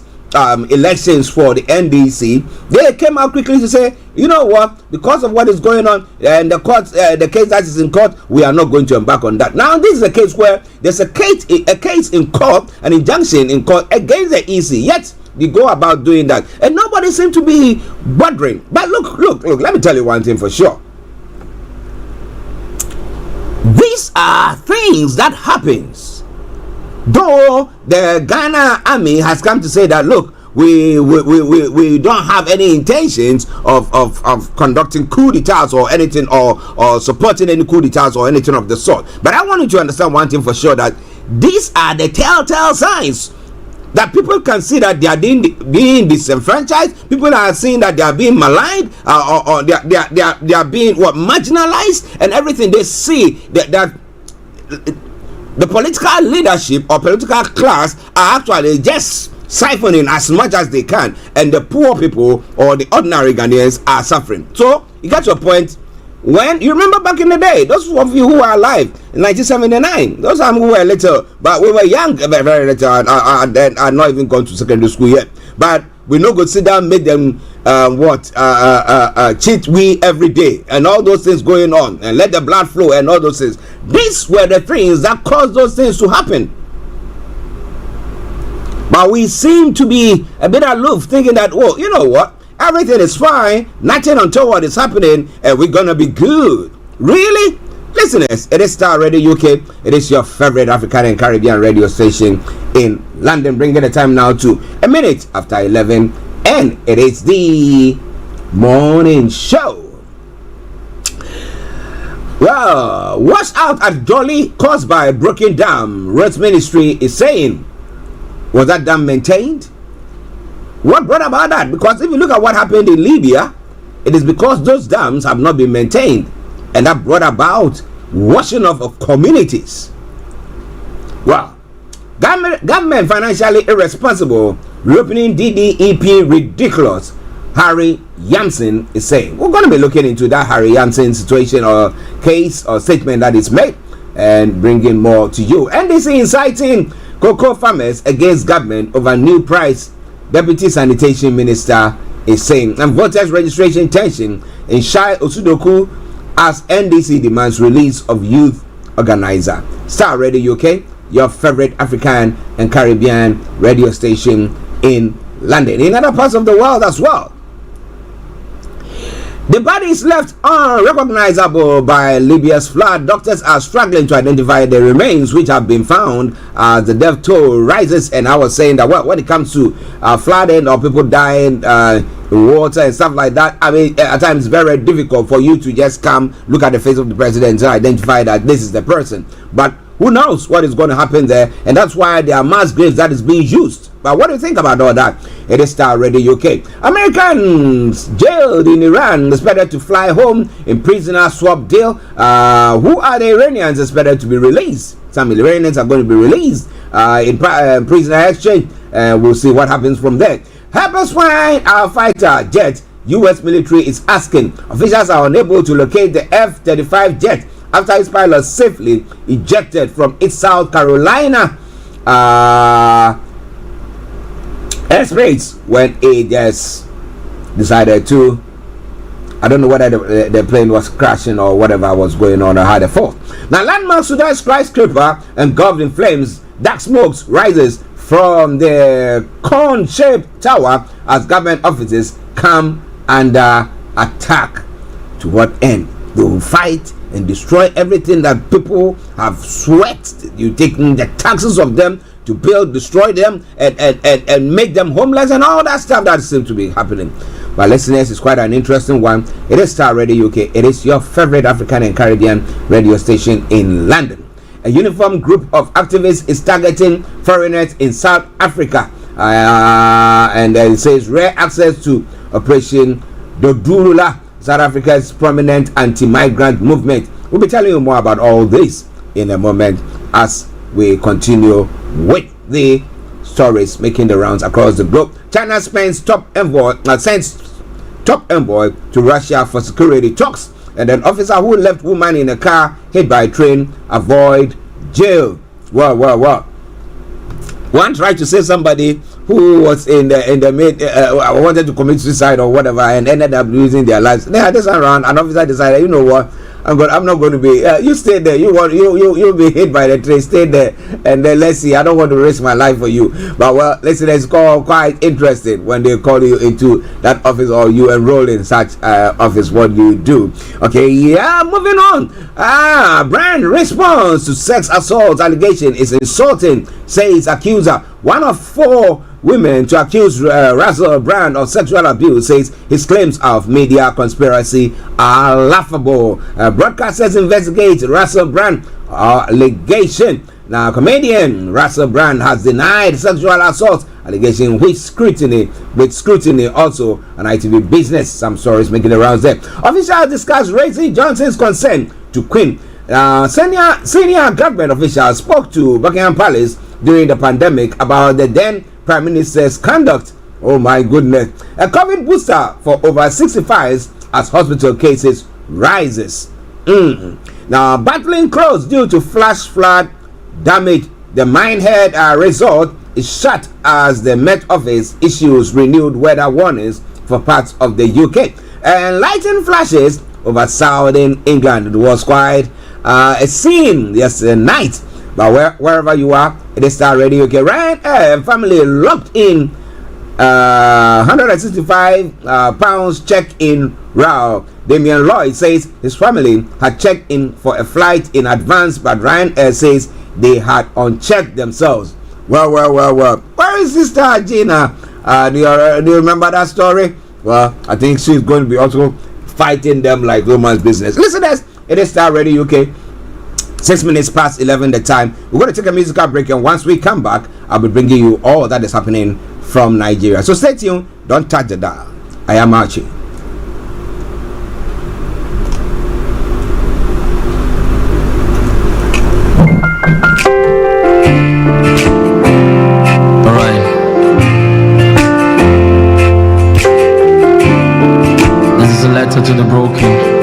Speaker 6: elections for the NDC. They came out quickly to say, you know what, because of what is going on and the court, the case that is in court, we are not going to embark on that. Now this is a case where there's a case in court, an injunction in court against the EC, yet they go about doing that, and nobody seems to be bothering. But look, let me tell you one thing for sure. These are things that happens. Though the Ghana army has come to say that, look, we don't have any intentions of conducting coup d'etats or anything, or supporting any coup d'etats or anything of the sort. But I want you to understand one thing for sure, that these are the telltale signs that people can see that they are being disenfranchised. People are seeing that they are being maligned, or they are being marginalized, and everything. They see that the political leadership or political class are actually just siphoning as much as they can, and the poor people or the ordinary Ghanaians are suffering. So you get to a point when you remember back in the day, those of you who are alive in 1979, those of who were little, but we were young, very, very little, and are not even gone to secondary school yet. But we no go sit down, make them cheat we every day, and all those things going on, and let the blood flow and all those things. These were the things that caused those things to happen. But we seem to be a bit aloof, thinking that, well, you know what, everything is fine, nothing untoward is happening, and we're gonna be good. Really? Listeners, it is Starr Radio UK. It is your favorite African and Caribbean radio station in London, bringing the time now to 11:11, and it is the morning show. Well, watch out at Jolly caused by a broken dam. Roads Ministry is saying, was that dam maintained? What brought about that? Because if you look at what happened in Libya, it is because those dams have not been maintained, and that brought about washing off of communities. Well, government financially irresponsible, reopening DDEP ridiculous, Harry Jansen is saying. We're going to be looking into that Harry Jansen situation or case or statement that is made, and bringing more to you. NDC inciting cocoa farmers against government over new price, Deputy Sanitation Minister is saying. And voters registration tension in Shai Osudoku as NDC demands release of youth organizer. Starr Radio UK, your favorite African and Caribbean radio station in London. In other parts of the world as well, the body is left unrecognizable by Libya's flood. Doctors are struggling to identify the remains which have been found as the death toll rises. And I was saying that when it comes to flooding or people dying in water and stuff like that, I mean, at times it's very difficult for you to just come look at the face of the president and identify that this is the person. But who knows what is going to happen there, and that's why there are mass graves that is being used. But what do you think about all that? It is Starr Radio UK. Americans jailed in Iran expected to fly home in prisoner swap deal. Who are the Iranians expected to be released? Some Iranians are going to be released in prisoner exchange. We'll see what happens from there. Help swine our fighter jet. U.S. military is asking. Officials are unable to locate the F-35 jet after its pilot safely ejected from its South Carolina airspace when it just decided to, I don't know whether the plane was crashing or whatever was going on or how they fought. Now, landmark Sudan skyscraper engulfed in flames, dark smokes rises from the cone-shaped tower as government offices come under attack. To what end? They will fight and destroy everything that people have sweat. You taking the taxes of them to build, destroy them, and make them homeless and all that stuff that seems to be happening. But listeners, it's quite an interesting one. It is Star Radio UK. It is your favorite African and Caribbean radio station in London. A uniformed group of activists is targeting foreigners in South Africa. And it says rare access to Operation Dodurula, South Africa's prominent anti-migrant movement. We'll be telling you more about all this in a moment as we continue with the stories making the rounds across the globe. China sends top envoy to Russia for security talks, and an officer who left woman in a car hit by a train avoid jail. Well. One tried to say somebody who was in the mid wanted to commit suicide or whatever and ended up losing their lives. They had this around. An officer decided, you know what, I'm not going to be. You stay there. You'll be hit by the train. Stay there, and then let's see. I don't want to risk my life for you. But well, listen, it's quite interesting when they call you into that office or you enroll in such office. What do you do? Okay, yeah. Moving on. Brand response to sex assault allegation is insulting, says accuser. One of 4 women to accuse Russell Brand of sexual abuse says his claims of media conspiracy are laughable. Broadcasters investigate Russell Brand allegation. Now, comedian Russell Brand has denied sexual assault allegation with scrutiny also an ITV business. Some stories making the rounds there. Officials discuss raising Johnson's consent to Queen. Senior government officials spoke to Buckingham Palace during the pandemic about the then Prime Minister's conduct. Oh my goodness. A COVID booster for over 65s as hospital cases rises. Now, battling closed due to flash flood damage. The Minehead Resort is shut as the Met Office issues renewed weather warnings for parts of the UK. And lightning flashes over southern England. It was quite a scene yesterday night. But wherever you are, it is Star Radio UK. Ryan family locked in £165 check-in row. Damian Lloyd says his family had checked in for a flight in advance, but Ryan says they had unchecked themselves. Well. Where is Sister Gina? Do you remember that story? Well, I think she's going to be also fighting them like woman's business. Listeners, it is Star Radio UK. 6 minutes past 11 the time. We're going to take a musical break, and once we come back, I'll be bringing you all that is happening from Nigeria. So stay tuned. Don't touch the dial. I am Archie.
Speaker 15: Alright. This is a letter to the broken.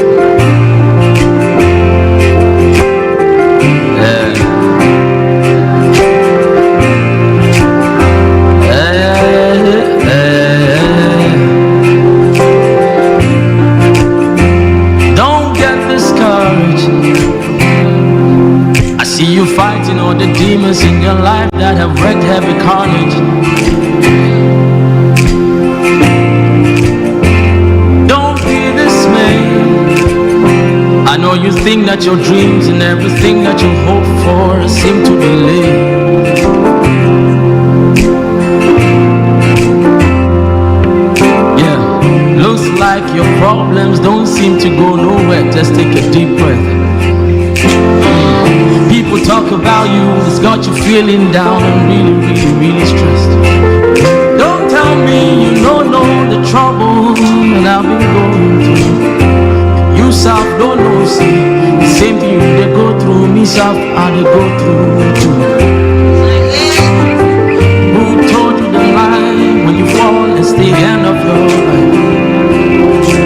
Speaker 15: Fighting all the demons in your life that have wreaked heavy carnage. Don't be dismayed. I know you think that your dreams and everything that you hope for seem to be late. Yeah, looks like your problems don't seem to go nowhere. Just take a deep breath. People talk about you, it's got you feeling down and really stressed. Don't tell me you don't know the trouble that I've been going through. You self don't know, see, the same thing they go through, me self how they go through too. Who told you the lie when you fall, it's the end of your life.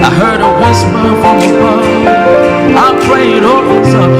Speaker 15: I heard a whisper from above, I pray it opens up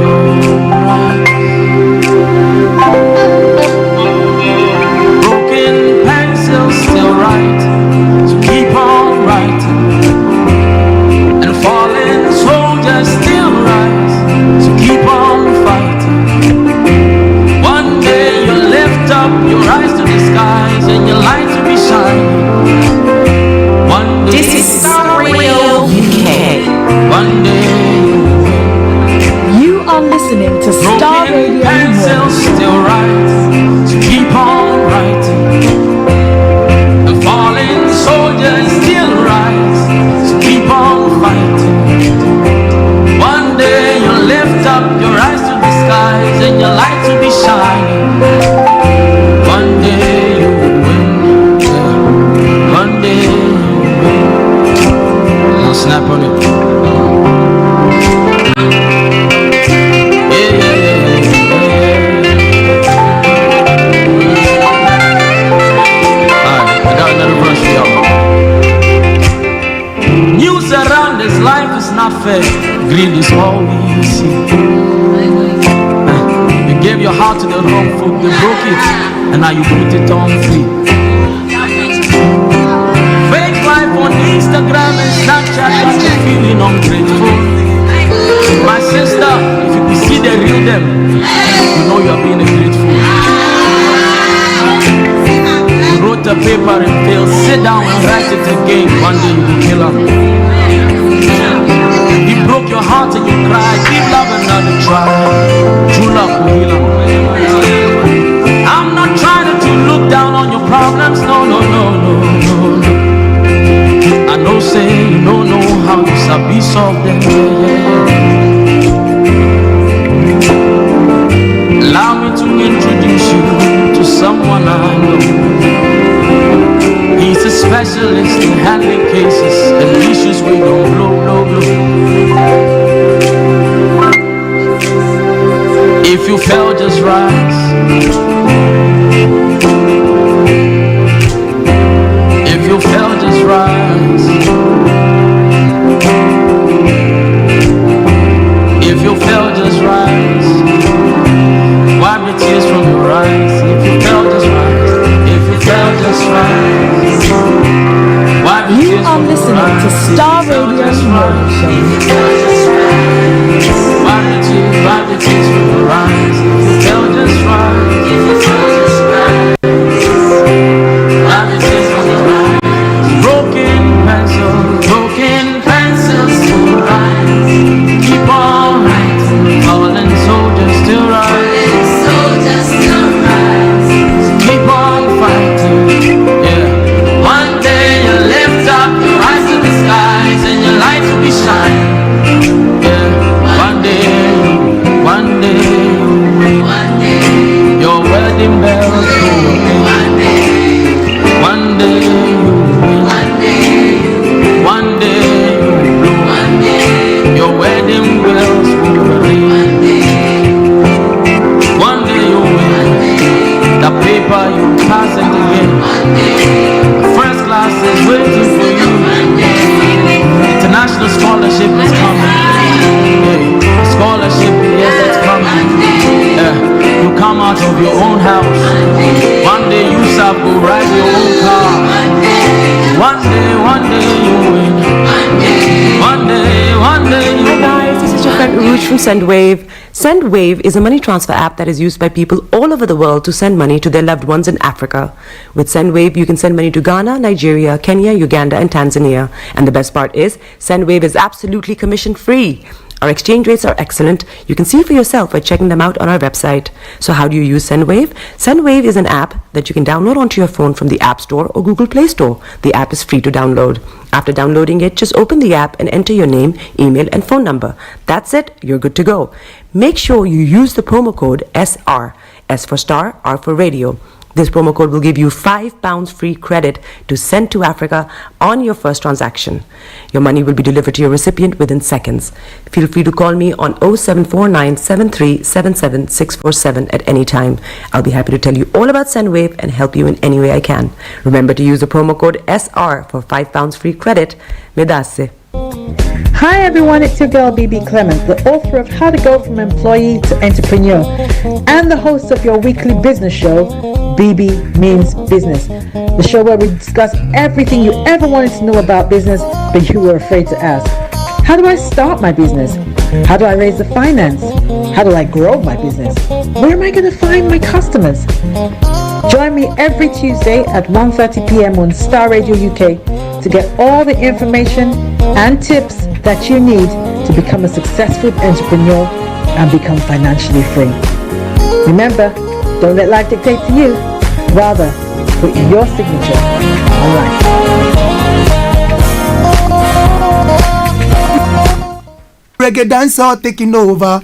Speaker 15: this life is not fair. Greed is all we see. You gave your heart to the wrong folk, they broke it, and now you put it on free. Fake life on Instagram and Snapchat got you feeling ungrateful. My sister, if you could see the real them, you know you are being a great fool. You wrote a paper and failed. Sit down and write it again. One day you will kill him. He broke your heart and you cried. Give love another try. True love will heal him. I'm not trying to look down on your problems. No, no, no, no, no. I know say you don't know how you sabi solve them. Allow me to introduce you to someone I know. He's a specialist in handling cases and issues we don't blow. If you fell, just rise. If you fell, just rise. If you fell, just rise. Wipe the tears from your eyes. If you fell, just rise. If you fell, just rise. Wipe the tears from your eyes. You are listening to Starr Radio Show. Wipe the tears from your eyes. If you fell, just rise. If you fell, just rise. Wipe the tears from your eyes. Broken pencils to rise. Keep on writing, fallen soldiers still rise. Keep on fighting, yeah. One day you lift up your eyes to the skies and your light will be shining, yeah. One day your wedding bells will ring. One day you win. One day you blow. Your wedding bells will ring. One day you win. The paper you pass it again. First class is waiting for you. International scholarship is coming. Yeah. Scholarship, yes, it's coming. Yeah. You come out of your own house. One day you shall go ride your own car. One day you win. One day you win.
Speaker 4: Hi guys, this is your friend Rouge from SendWave. SendWave is a money transfer app that is used by people all over the world to send money to their loved ones in Africa. With SendWave, you can send money to Ghana, Nigeria, Kenya, Uganda, and Tanzania. And the best part is, SendWave is absolutely commission-free. Our exchange rates are excellent. You can see for yourself by checking them out on our website. So how do you use SendWave? SendWave is an app that you can download onto your phone from the App Store or Google Play Store. The app is free to download. After downloading it, just open the app and enter your name, email, and phone number. That's it. You're good to go. Make sure you use the promo code SR. S for Starr, R for Radio. This promo code will give you £5 free credit to send to Africa on your first transaction. Your money will be delivered to your recipient within seconds. Feel free to call me on 0749 7377 647 at any time. I'll be happy to tell you all about SendWave and help you in any way I can. Remember to use the promo code SR for £5 free credit. Medasse.
Speaker 5: Hi everyone, it's your girl BB Clement, the author of How to Go From Employee to Entrepreneur and the host of your weekly business show, BB Means Business, the show where we discuss everything you ever wanted to know about business but you were afraid to ask. How do I start my business? How do I raise the finance? How do I grow my business? Where am I going to find my customers? Join me every Tuesday at 1:30 p.m. on Starr Radio UK to get all the information and tips that you need to become a successful entrepreneur and become financially free. Remember, don't let life dictate to you. Rather, put your signature on life.
Speaker 17: Reggae dancehall taking over,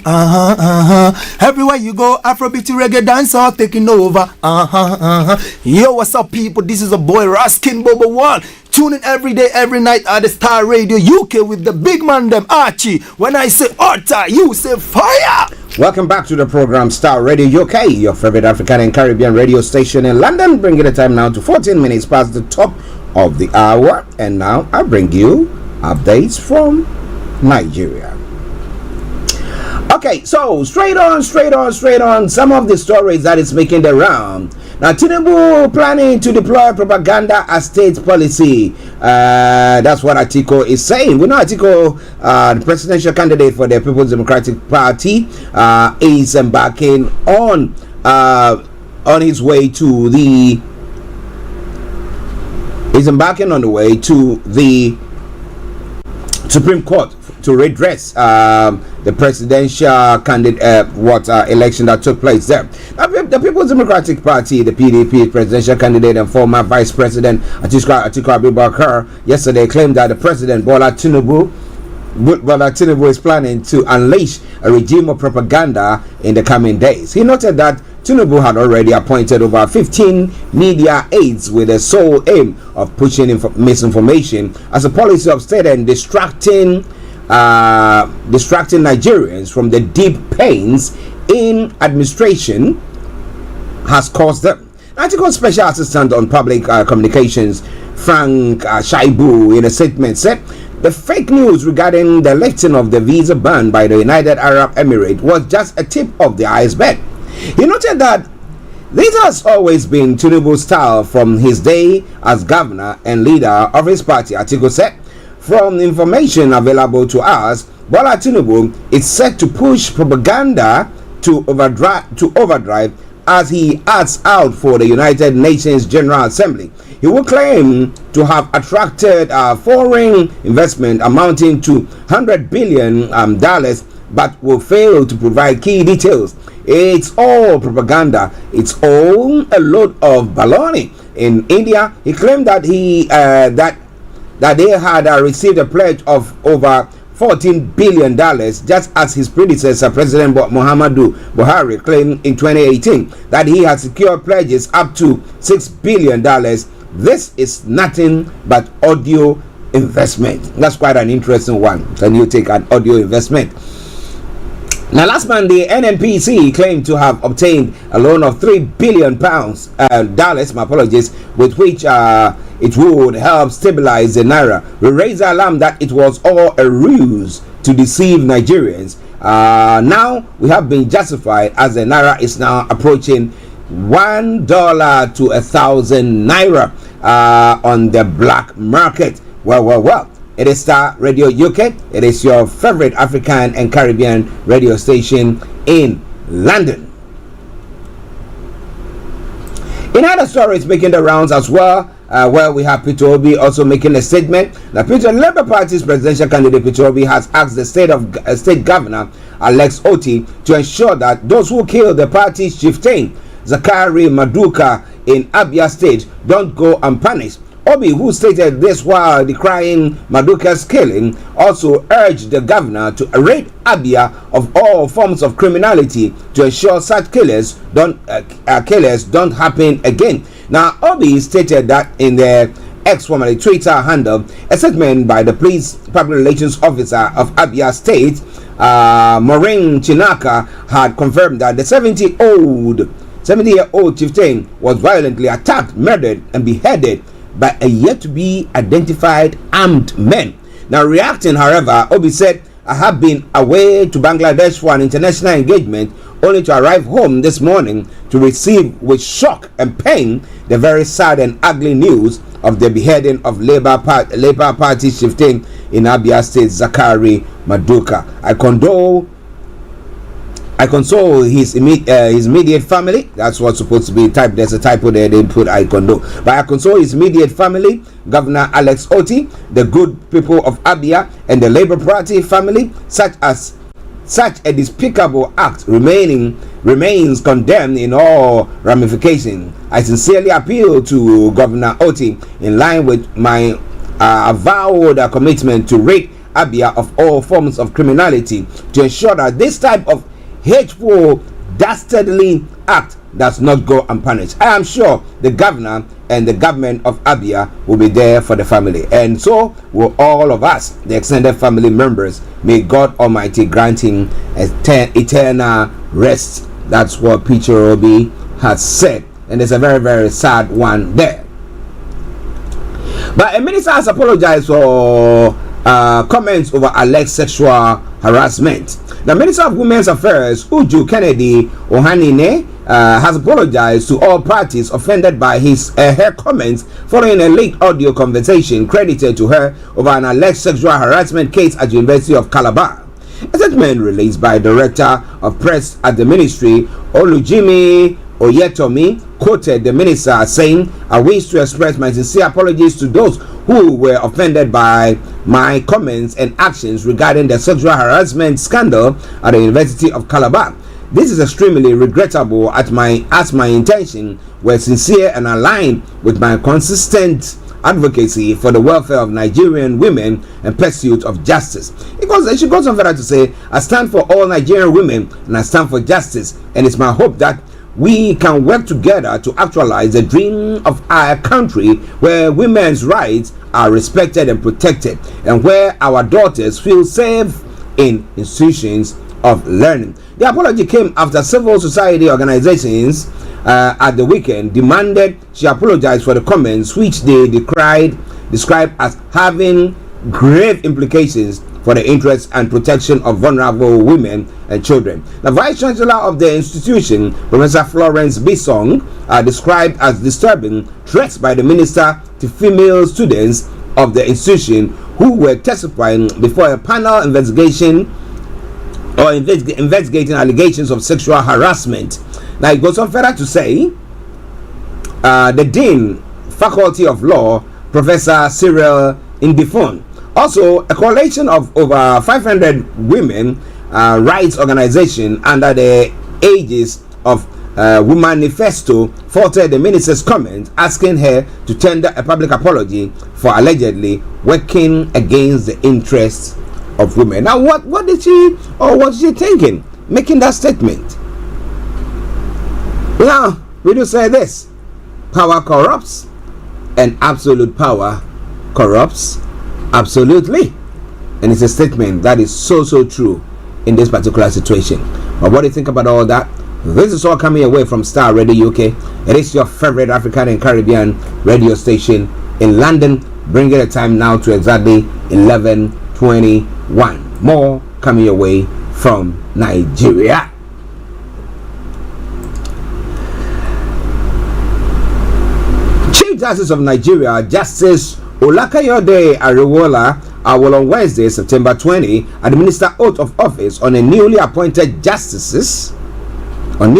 Speaker 17: Everywhere you go, Afrobeat reggae dancehall taking over, Yo, what's up, people? This is a boy Raskin Bobo One. Tune in every day, every night at the Starr Radio UK with the big man them Archie. When I say Orta, you say fire.
Speaker 6: Welcome back to the program Starr Radio UK, your favorite African and Caribbean radio station in London. Bringing the time now to 14 minutes past the top of the hour, and now I bring you updates from Nigeria. Okay, so straight on. Some of the stories that is making the round. Now, Tinubu planning to deploy propaganda as state policy. That's what Atiku is saying. We know Atiku, the presidential candidate for the People's Democratic Party, is embarking on his way to the. Is embarking on the way to the Supreme Court to redress the presidential candidate election that took place there. The People's Democratic Party, the PDP presidential candidate and former Vice President Atiku Abubakar yesterday claimed that the President Bola Tinubu is planning to unleash a regime of propaganda in the coming days. He noted that Tinubu had already appointed over 15 media aides with the sole aim of pushing misinformation as a policy of state and distracting Nigerians from the deep pains in administration has caused them. Atiko's Special Assistant on Public Communications, Frank Shaibu, in a statement said the fake news regarding the lifting of the visa ban by the United Arab Emirates was just a tip of the iceberg. He noted that this has always been Tinubu's style from his day as governor and leader of his party. Atiku said, from information available to us, Bola Tinubu is set to push propaganda to overdrive as he acts out for the United Nations General Assembly. He will claim to have attracted foreign investment amounting to $100 billion, but will fail to provide key details. It's all propaganda. It's all a load of baloney. In India, he claimed that that they had received a pledge of over $14 billion, just as his predecessor, President Muhammadu Buhari, claimed in 2018 that he had secured pledges up to $6 billion. This is nothing but audio investment. That's quite an interesting one. Can you take an audio investment? Now, last Monday, NNPC claimed to have obtained a loan of $3 billion, with which it would help stabilize the naira. We raised the alarm that it was all a ruse to deceive Nigerians. Now we have been justified as the naira is now approaching $1 to 1,000 naira on the black market. Well. It is Starr Radio UK. It is your favorite African and Caribbean radio station in London. In other stories making the rounds as well, where we have Peter Obi also making a statement. The Labour Party's presidential candidate Peter Obi has asked the state governor Alex Otti to ensure that those who killed the party's chieftain Zakari Maduka in Abia State don't go unpunished. Obi, who stated this while decrying Maduka's killing, also urged the governor to rid Abia of all forms of criminality to ensure such killers don't happen again. Now, Obi stated that in the formerly Twitter handle, a statement by the police public relations officer of Abia State, Maureen Chinaka, had confirmed that the 70-year-old chieftain was violently attacked, murdered, and beheaded by a yet-to-be identified armed men. Now, reacting, however, Obi said, I have been away to Bangladesh for an international engagement, only to arrive home this morning to receive with shock and pain the very sad and ugly news of the beheading of Labour Party chieftain in Abia State, Zakari Maduka. I console his immediate family. That's what's supposed to be typed. There's a typo there. They put I condole. But I console his immediate family, Governor Alex Otti, the good people of Abia, and the Labour Party family. Such a despicable act remains condemned in all ramifications. I sincerely appeal to Governor Otti, in line with my avowed commitment to rid Abia of all forms of criminality, to ensure that this type of hateful, dastardly act does not go unpunished. I am sure the governor and the government of Abia will be there for the family, and so will all of us, the extended family members. May God Almighty grant him eternal rest. That's what Peter Obi has said, and it's a very, very sad one there. But a minister has apologized for comments over alleged sexual harassment. The Minister of Women's Affairs, Uju Kennedy Ohanine, has apologized to all parties offended by her comments following a leaked audio conversation credited to her over an alleged sexual harassment case at the University of Calabar. A statement released by Director of Press at the Ministry, Olujimi Oyetomi, quoted the minister saying, "I wish to express my sincere apologies to those who were offended by my comments and actions regarding the sexual harassment scandal at the University of Calabar. This is extremely regrettable as my intention were sincere and aligned with my consistent advocacy for the welfare of Nigerian women and pursuit of justice." She goes on further to say, "I stand for all Nigerian women and I stand for justice, and it's my hope that we can work together to actualize the dream of our country where women's rights are respected and protected, and where our daughters feel safe in institutions of learning." The apology came after civil society organizations at the weekend demanded she apologize for the comments, which they described as having grave implications for the interests and protection of vulnerable women and children. The Vice Chancellor of the institution, Professor Florence Bisong, described as disturbing threats by the minister to female students of the institution who were testifying before a panel investigating allegations of sexual harassment. Now it goes on further to say, the Dean, Faculty of Law, Professor Cyril Indifon. Also, a coalition of over 500 women rights organizations under the aegis of Women Manifesto faulted the minister's comment, asking her to tender a public apology for allegedly working against the interests of women. Now, what was she thinking, making that statement? Now, we do say this: power corrupts, and absolute power corrupts absolutely. And it's a statement that is so true in this particular situation. But what do you think about all that? This is all coming away from Starr Radio UK. It is your favorite African and Caribbean radio station in London, bringing the time now to exactly 11:21. More coming away from Nigeria. Chief Justice of Nigeria, Justice Olakayode Ariwola, will on Wednesday, September 20, administer oath of office on newly appointed justices of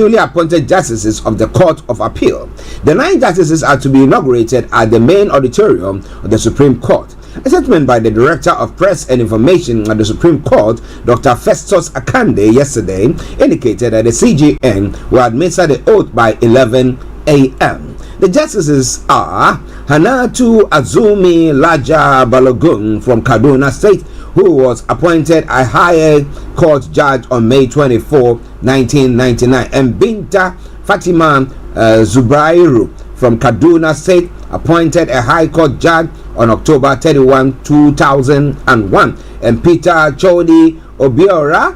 Speaker 6: the Court of Appeal. The 9 justices are to be inaugurated at the main auditorium of the Supreme Court. A statement by the Director of Press and Information at the Supreme Court, Dr. Festus Akande, yesterday indicated that the CJN will administer the oath by 11 a.m. The justices are Hanatu Azumi Laja Balogun from Kaduna State, who was appointed a higher court judge on May 24, 1999, and Binta Fatima Zubrairu from Kaduna State, appointed a high court judge on October 31, 2001, and Peter Chodi Obiora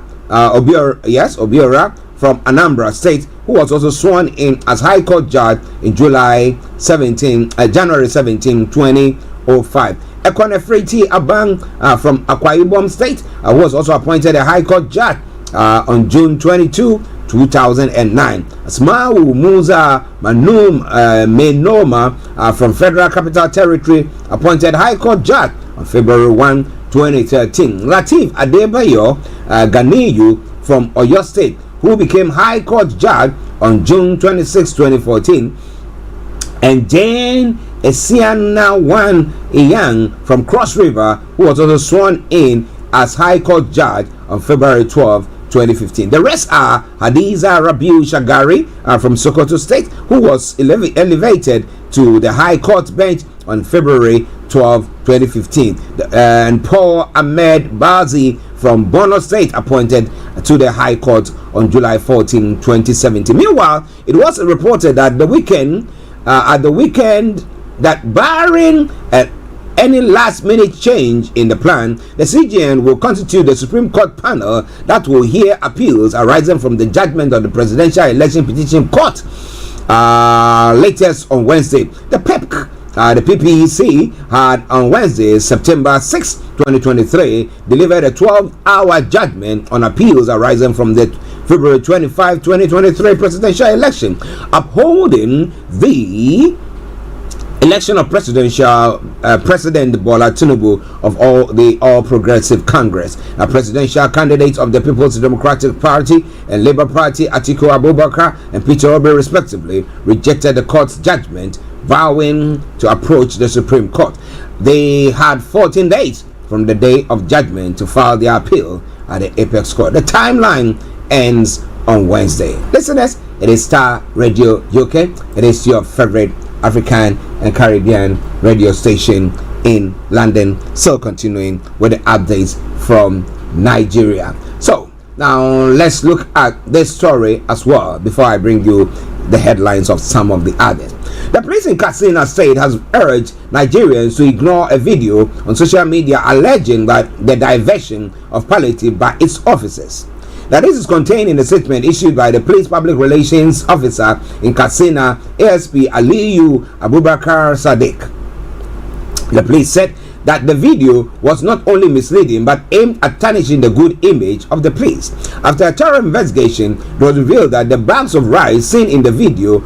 Speaker 6: from Anambra State, who was also sworn in as High Court Judge in January 17, 2005. Ekonefreti Abang from Akwa Ibom State, who was also appointed a High Court Judge on June 22, 2009. Asmau Musa Manum Menoma from Federal Capital Territory, appointed High Court Judge on February 1, 2013. Latif Adebayo Ganiyu from Oyo State, who became High Court Judge on June 26, 2014, and Jane Esiana-Wan Iyang from Cross River, who was also sworn in as High Court Judge on February 12, 2015. The rest are Hadiza Rabiu Shagari from Sokoto State, who was elevated to the High Court bench on February 12, 2015, and Paul Ahmed Bazi from Borno State, appointed to the High Court on July 14, 2017. Meanwhile, it was reported that at the weekend that barring any last-minute change in the plan, the CJN will constitute the Supreme Court panel that will hear appeals arising from the judgment of the Presidential Election Petition Court latest on Wednesday. The PEP the PPEC had on Wednesday, September 6, 2023, delivered a 12-hour judgment on appeals arising from the February 25, 2023 presidential election, upholding the election of President Bola Tinubu of All Progressive Congress. A presidential candidate of the People's Democratic Party and Labour Party, Atiku Abubakar and Peter Obi, respectively, rejected the court's judgment, vowing to approach the Supreme Court. They had 14 days from the day of judgment to file their appeal at the Apex Court. The timeline ends on Wednesday. Listeners, it is Star Radio UK. It is your favorite African and Caribbean radio station in London. So continuing with the updates from Nigeria. So now let's look at this story as well before I bring you the headlines of some of the others. The police in Katsina State has urged Nigerians to ignore a video on social media alleging that the diversion of palliative by its officers. Now, this is contained in a statement issued by the police public relations officer in Katsina, ASP Aliyu Abubakar Sadiq. The police said that the video was not only misleading but aimed at tarnishing the good image of the police. After a thorough investigation, it was revealed that the bags of rice seen in the video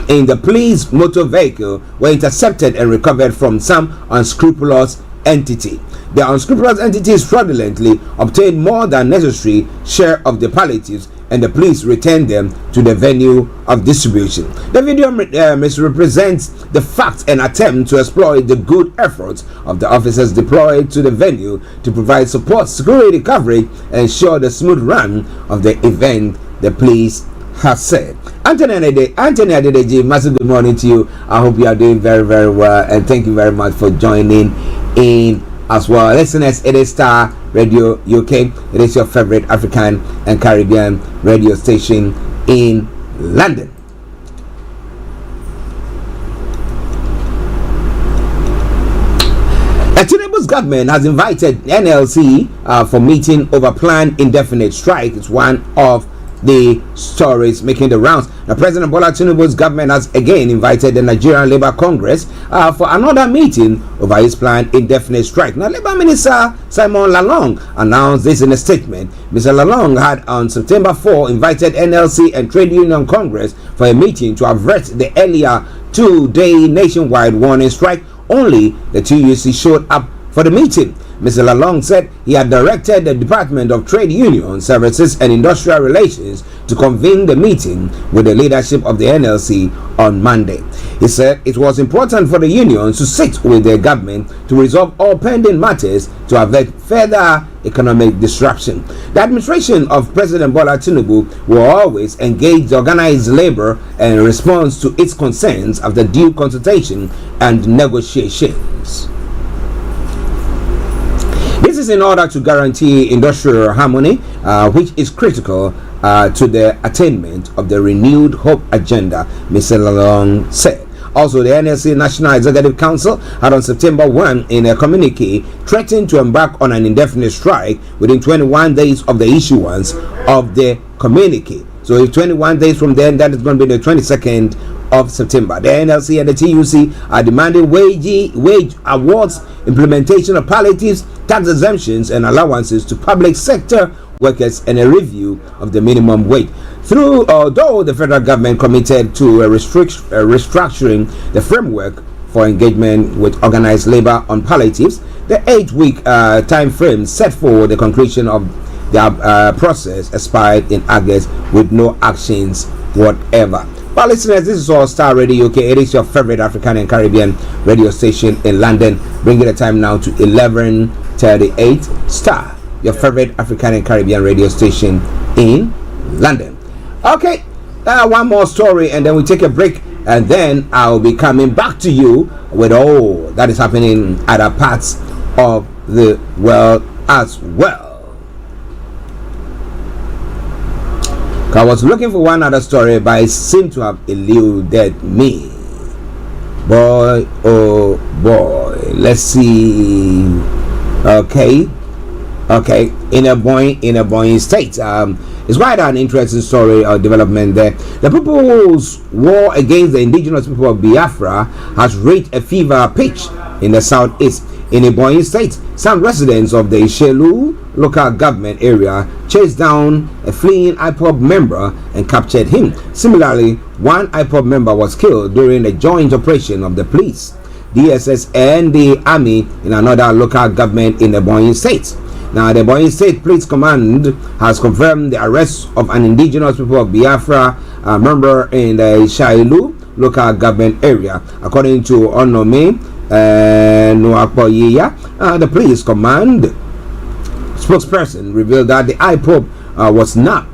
Speaker 6: in the police motor vehicle were intercepted and recovered from some unscrupulous entity. The unscrupulous entities fraudulently obtained more than necessary share of the palliatives, and the police returned them to the venue of distribution. The video misrepresents the facts and attempt to exploit the good efforts of the officers deployed to the venue to provide support, security coverage, and ensure the smooth run of the event, the police has said. Anthony Adedeji, massive good morning to you. I hope you are doing very, very well, and thank you very much for joining in as well. Listeners, it is Star Radio UK. It is your favorite African and Caribbean radio station in London. Tinubu's government has invited NLC for meeting over planned indefinite strike. It's one of the stories making the rounds. Now, President Bola Tinubu's government has again invited the Nigerian Labour Congress for another meeting over his planned indefinite strike. Now, Labour Minister Simon Lalong announced this in a statement. Mr. Lalong had on September 4 invited NLC and Trade Union Congress for a meeting to avert the earlier two-day nationwide warning strike. Only the TUC showed up for the meeting. Mr. Lalong said he had directed the Department of Trade Union Services and Industrial Relations to convene the meeting with the leadership of the NLC on Monday. He said it was important for the unions to sit with the government to resolve all pending matters to avert further economic disruption. The administration of President Bola Tinubu will always engage the organized labor and response to its concerns after due consultation and negotiations. This is in order to guarantee industrial harmony, which is critical to the attainment of the renewed hope agenda, Mr. Lalong said. Also, the NLC National Executive Council had on September 1 in a communique threatened to embark on an indefinite strike within 21 days of the issuance of the communique. So if 21 days from then, that is going to be the 22nd of September. The NLC and the TUC are demanding wage awards, implementation of palliatives, tax exemptions and allowances to public sector workers, and a review of the minimum wage. Although the federal government committed to restructuring the framework for engagement with organized labor on palliatives, the 8-week time frame set for the conclusion of the process expired in August with no actions whatever. Well, listeners, this is all Star Radio UK. It is your favorite African and Caribbean radio station in London. Bringing the time now to 11:38. Star, your favorite African and Caribbean radio station in London. Okay, one more story and then we take a break, and then I'll be coming back to you with all that is happening in other parts of the world as well. I was looking for one other story, but it seemed to have eluded me. Boy, oh boy. Let's see. Okay. Okay, in a Boeing state. It's quite an interesting story or development there. The people's war against the indigenous people of Biafra has reached a fever pitch in the southeast. In a Boeing state, some residents of the Ishelu local government area chased down a fleeing IPOB member and captured him. Similarly, one IPOB member was killed during a joint operation of the police, DSS, and the army in another local government in the Boeing state. Now, the Boeing State Police Command has confirmed the arrest of an indigenous people of Biafra member in the Ishelu local government area. According to Onome Noakpoyeya, the police command spokesperson revealed that the IPOB was nabbed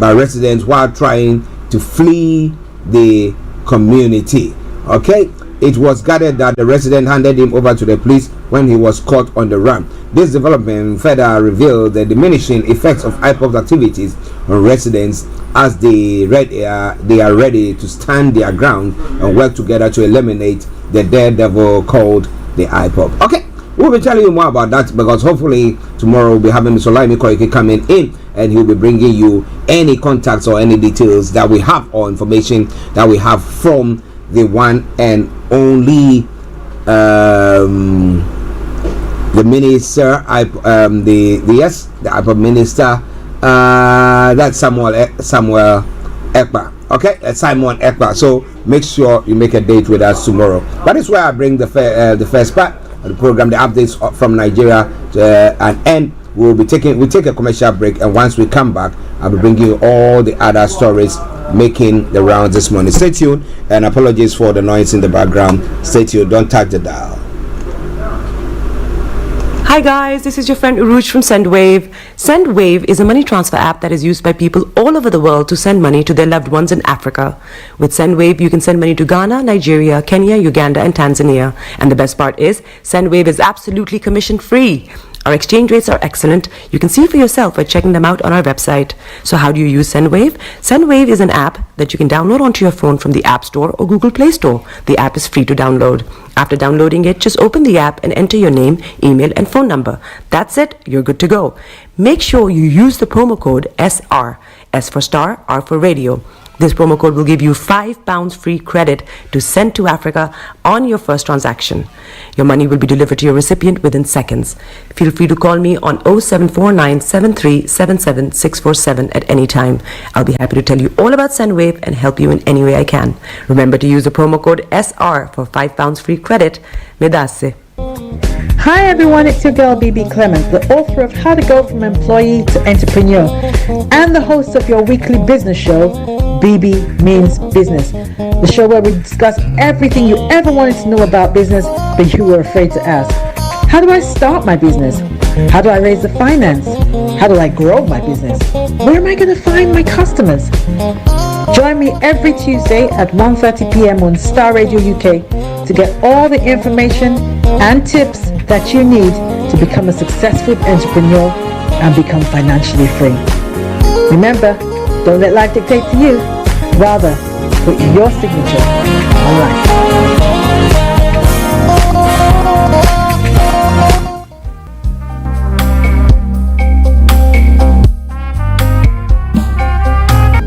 Speaker 6: by residents while trying to flee the community. Okay, it was gathered that the resident handed him over to the police when he was caught on the run. This development further revealed the diminishing effects of IPOB's activities on residents as they are ready to stand their ground and work together to eliminate the daredevil called the IPOB. Okay, we'll be telling you more about that because hopefully tomorrow we'll be having Mr. Laimi Koike coming in and he'll be bringing you any contacts or any details that we have or information that we have from the one and only the minister, the IPOB minister, that's Samuel Ekpa. Okay, Simon Ekpa. So make sure you make a date with us tomorrow. That is where I bring the first part of the program, the updates from Nigeria to an end. We'll take a commercial break, and once we come back, I'll be bringing you all the other stories making the rounds this morning. Stay tuned, and apologies for the noise in the background. Stay tuned, don't touch the dial.
Speaker 4: Hi guys, this is your friend Uruj from SendWave. SendWave is a money transfer app that is used by people all over the world to send money to their loved ones in Africa. With SendWave, you can send money to Ghana, Nigeria, Kenya, Uganda, and Tanzania. And the best part is, SendWave is absolutely commission free. Our exchange rates are excellent. You can see for yourself by checking them out on our website. So how do you use SendWave? SendWave is an app that you can download onto your phone from the App Store or Google Play Store. The app is free to download. After downloading it, just open the app and enter your name, email, and phone number. That's it. You're good to go. Make sure you use the promo code SR. S for Star, R for Radio. This promo code will give you £5 free credit to send to Africa on your first transaction. Your money will be delivered to your recipient within seconds. Feel free to call me on 0749 7377 647 at any time. I'll be happy to tell you all about SendWave and help you in any way I can. Remember to use the promo code SR for £5 free credit. Medasse.
Speaker 5: Hi everyone, it's your girl BB Clement, the author of How to Go From Employee to Entrepreneur and the host of your weekly business show, BB Means Business, the show where we discuss everything you ever wanted to know about business but you were afraid to ask. How do I start my business? How do I raise the finance? How do I grow my business? Where am I going to find my customers? Join me every Tuesday at 1:30 p.m. on Starr Radio UK to get all the information and tips that you need to become a successful entrepreneur and become financially free. Remember, don't let life dictate to you. Rather, put your signature on life.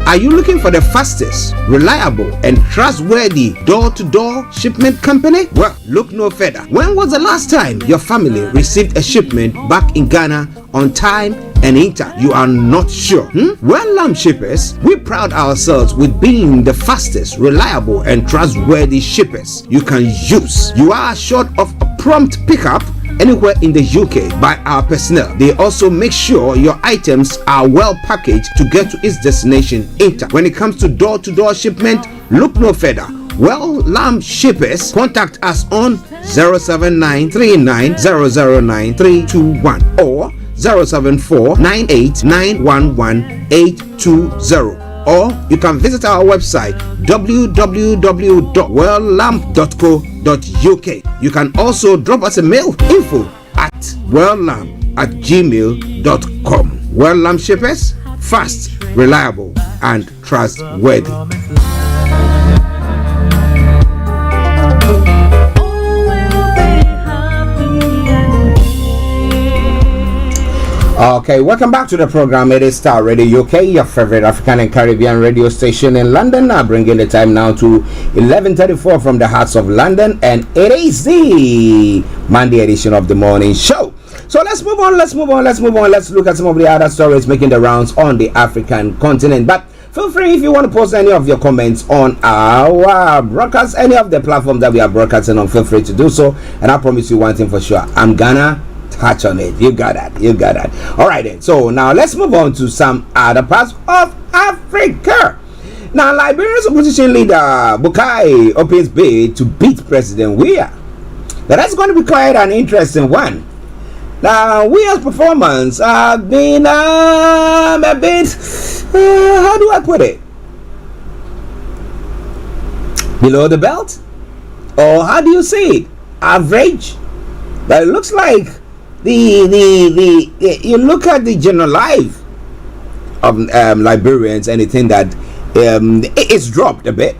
Speaker 6: Are you looking for the fastest, reliable, and trustworthy door-to-door shipment company? Well, look no further. When was the last time your family received a shipment back in Ghana on time and in time? You are not sure? Well, shippers, we pride ourselves with being the fastest, reliable, and trustworthy shippers you can use. You are assured of a prompt pickup anywhere in the UK by our personnel. They also make sure your items are well packaged to get to its destination in time. When it comes to door-to-door shipment, look no further. Well, shippers, contact us on 07939009321 or 07498911820. Or you can visit our website www.welllamp.co.uk. You can also drop us a mail, info@welllamp@gmail.com. Well Lamp Shippers, fast, reliable, and trustworthy. Okay, welcome back to the program. It is Starr Radio UK, your favorite African and Caribbean radio station in London. Now bringing the time now to 11:34 from the hearts of London, and it is the Monday edition of the morning show. So let's move on. Let's look at some of the other stories making the rounds on the African continent. But feel free if you want to post any of your comments on our broadcast, any of the platforms that we are broadcasting on, feel free to do so. And I promise you one thing for sure, I'm gonna touch on it. You got that. All right then. So now let's move on to some other parts of Africa. Now, Liberia's opposition leader Bukai opens bid to beat President Weah. Now that's going to be quite an interesting one. Now, Weah's performance has been a bit, how do I put it? Below the belt? Or how do you see it? Average? But it looks like you look at the general life of Liberians and you think that it's dropped a bit.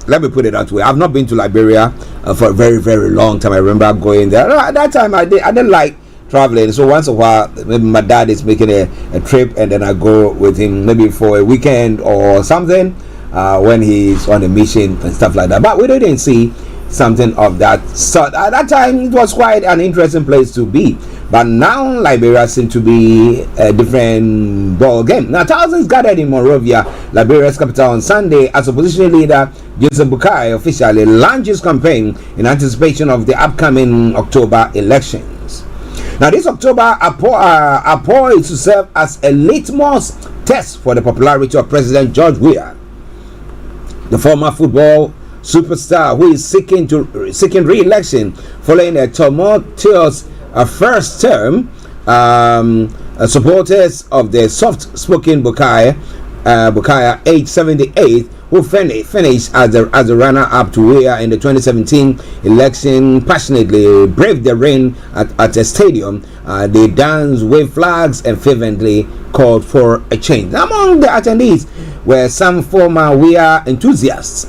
Speaker 6: Let me put it that way. I've not been to Liberia for a very, very long time. I remember going there. At that time, I didn't like traveling. So once in a while, maybe my dad is making a trip and then I go with him maybe for a weekend or something when he's on a mission and stuff like that. But we didn't see something of that sort. At that time, it was quite an interesting place to be. But now Liberia seems to be a different ball game. Now, thousands gathered in Monrovia, Liberia's capital, on Sunday as opposition leader Joseph Bukai officially launched his campaign in anticipation of the upcoming October elections. Now, this October are poised to serve as a litmus test for the popularity of President George Weah, the former football superstar who is seeking re-election following a tumultuous first term. Supporters of the soft-spoken Bukai, age 78, who finished as the runner-up to Weah in the 2017 election, passionately braved the rain at a stadium. They danced, waved flags, and fervently called for a change. Among the attendees were some former Weah enthusiasts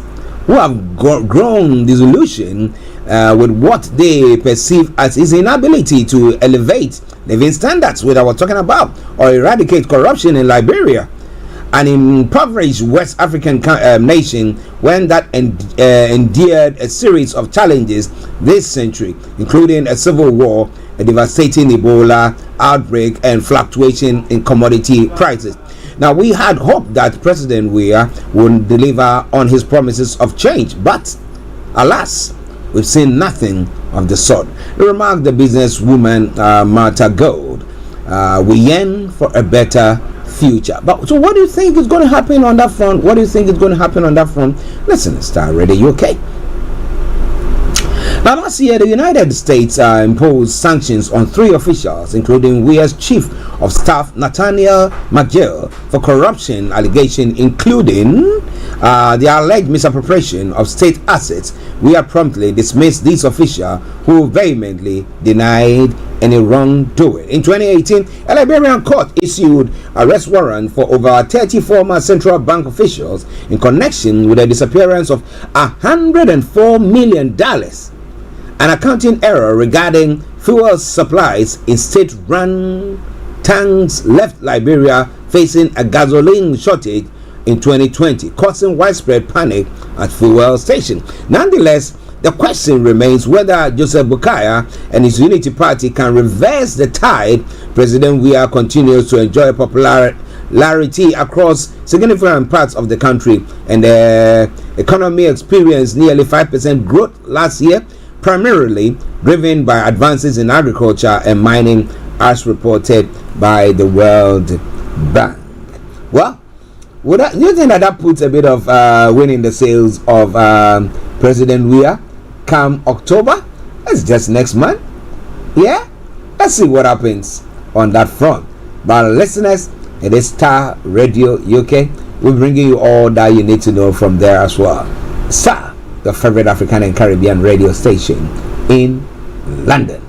Speaker 6: who have grown disillusioned with what they perceive as his inability to elevate living standards, which I was talking about, or eradicate corruption in Liberia, an impoverished West African nation when that endured a series of challenges this century, including a civil war, a devastating Ebola outbreak, and fluctuation in commodity prices. Now, we had hoped that President Weah would deliver on his promises of change, but alas, we've seen nothing of the sort. Remarked the businesswoman Martha Gold. We yearn for a better future. But so what do you think is going to happen on that front? Listen, Starr Radio UK. Now, last year, the United States imposed sanctions on 3 officials, including Weah's Chief of Staff, Nathaniel McGill, for corruption allegations, including the alleged misappropriation of state assets. Weah promptly dismissed these officials, who vehemently denied any wrongdoing. In 2018, a Liberian court issued arrest warrant for over 30 former central bank officials in connection with the disappearance of $104 million. An accounting error regarding fuel supplies in state-run tanks left Liberia facing a gasoline shortage in 2020, causing widespread panic at fuel stations. Nonetheless, the question remains whether Joseph Bukai and his Unity Party can reverse the tide. President Weah continues to enjoy popularity across significant parts of the country, and the economy experienced nearly 5% growth last year, primarily driven by advances in agriculture and mining, as reported by the World Bank. Well, do you think that puts a bit of winning the sails of President Weah come October? That's just next month. Yeah? Let's see what happens on that front. But listeners, it is Starr Radio UK. We're bringing you all that you need to know from there as well. Starr, the favorite African and Caribbean radio station in London.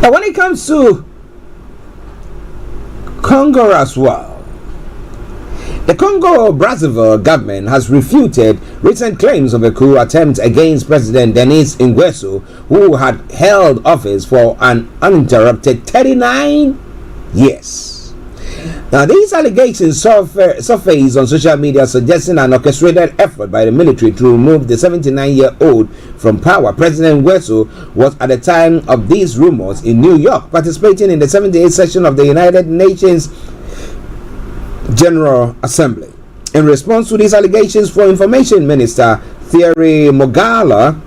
Speaker 6: Now, when it comes to Congo as well, The Congo-Brazzaville government has refuted recent claims of a coup attempt against President Denis Nguesso, who had held office for an uninterrupted 39 years. Now, these allegations surface on social media, suggesting an orchestrated effort by the military to remove the 79-year-old from power. President Nguesso was at the time of these rumors in New York, participating in the 78th session of the United Nations General Assembly. In response to these allegations, for Information Minister Thierry Mogala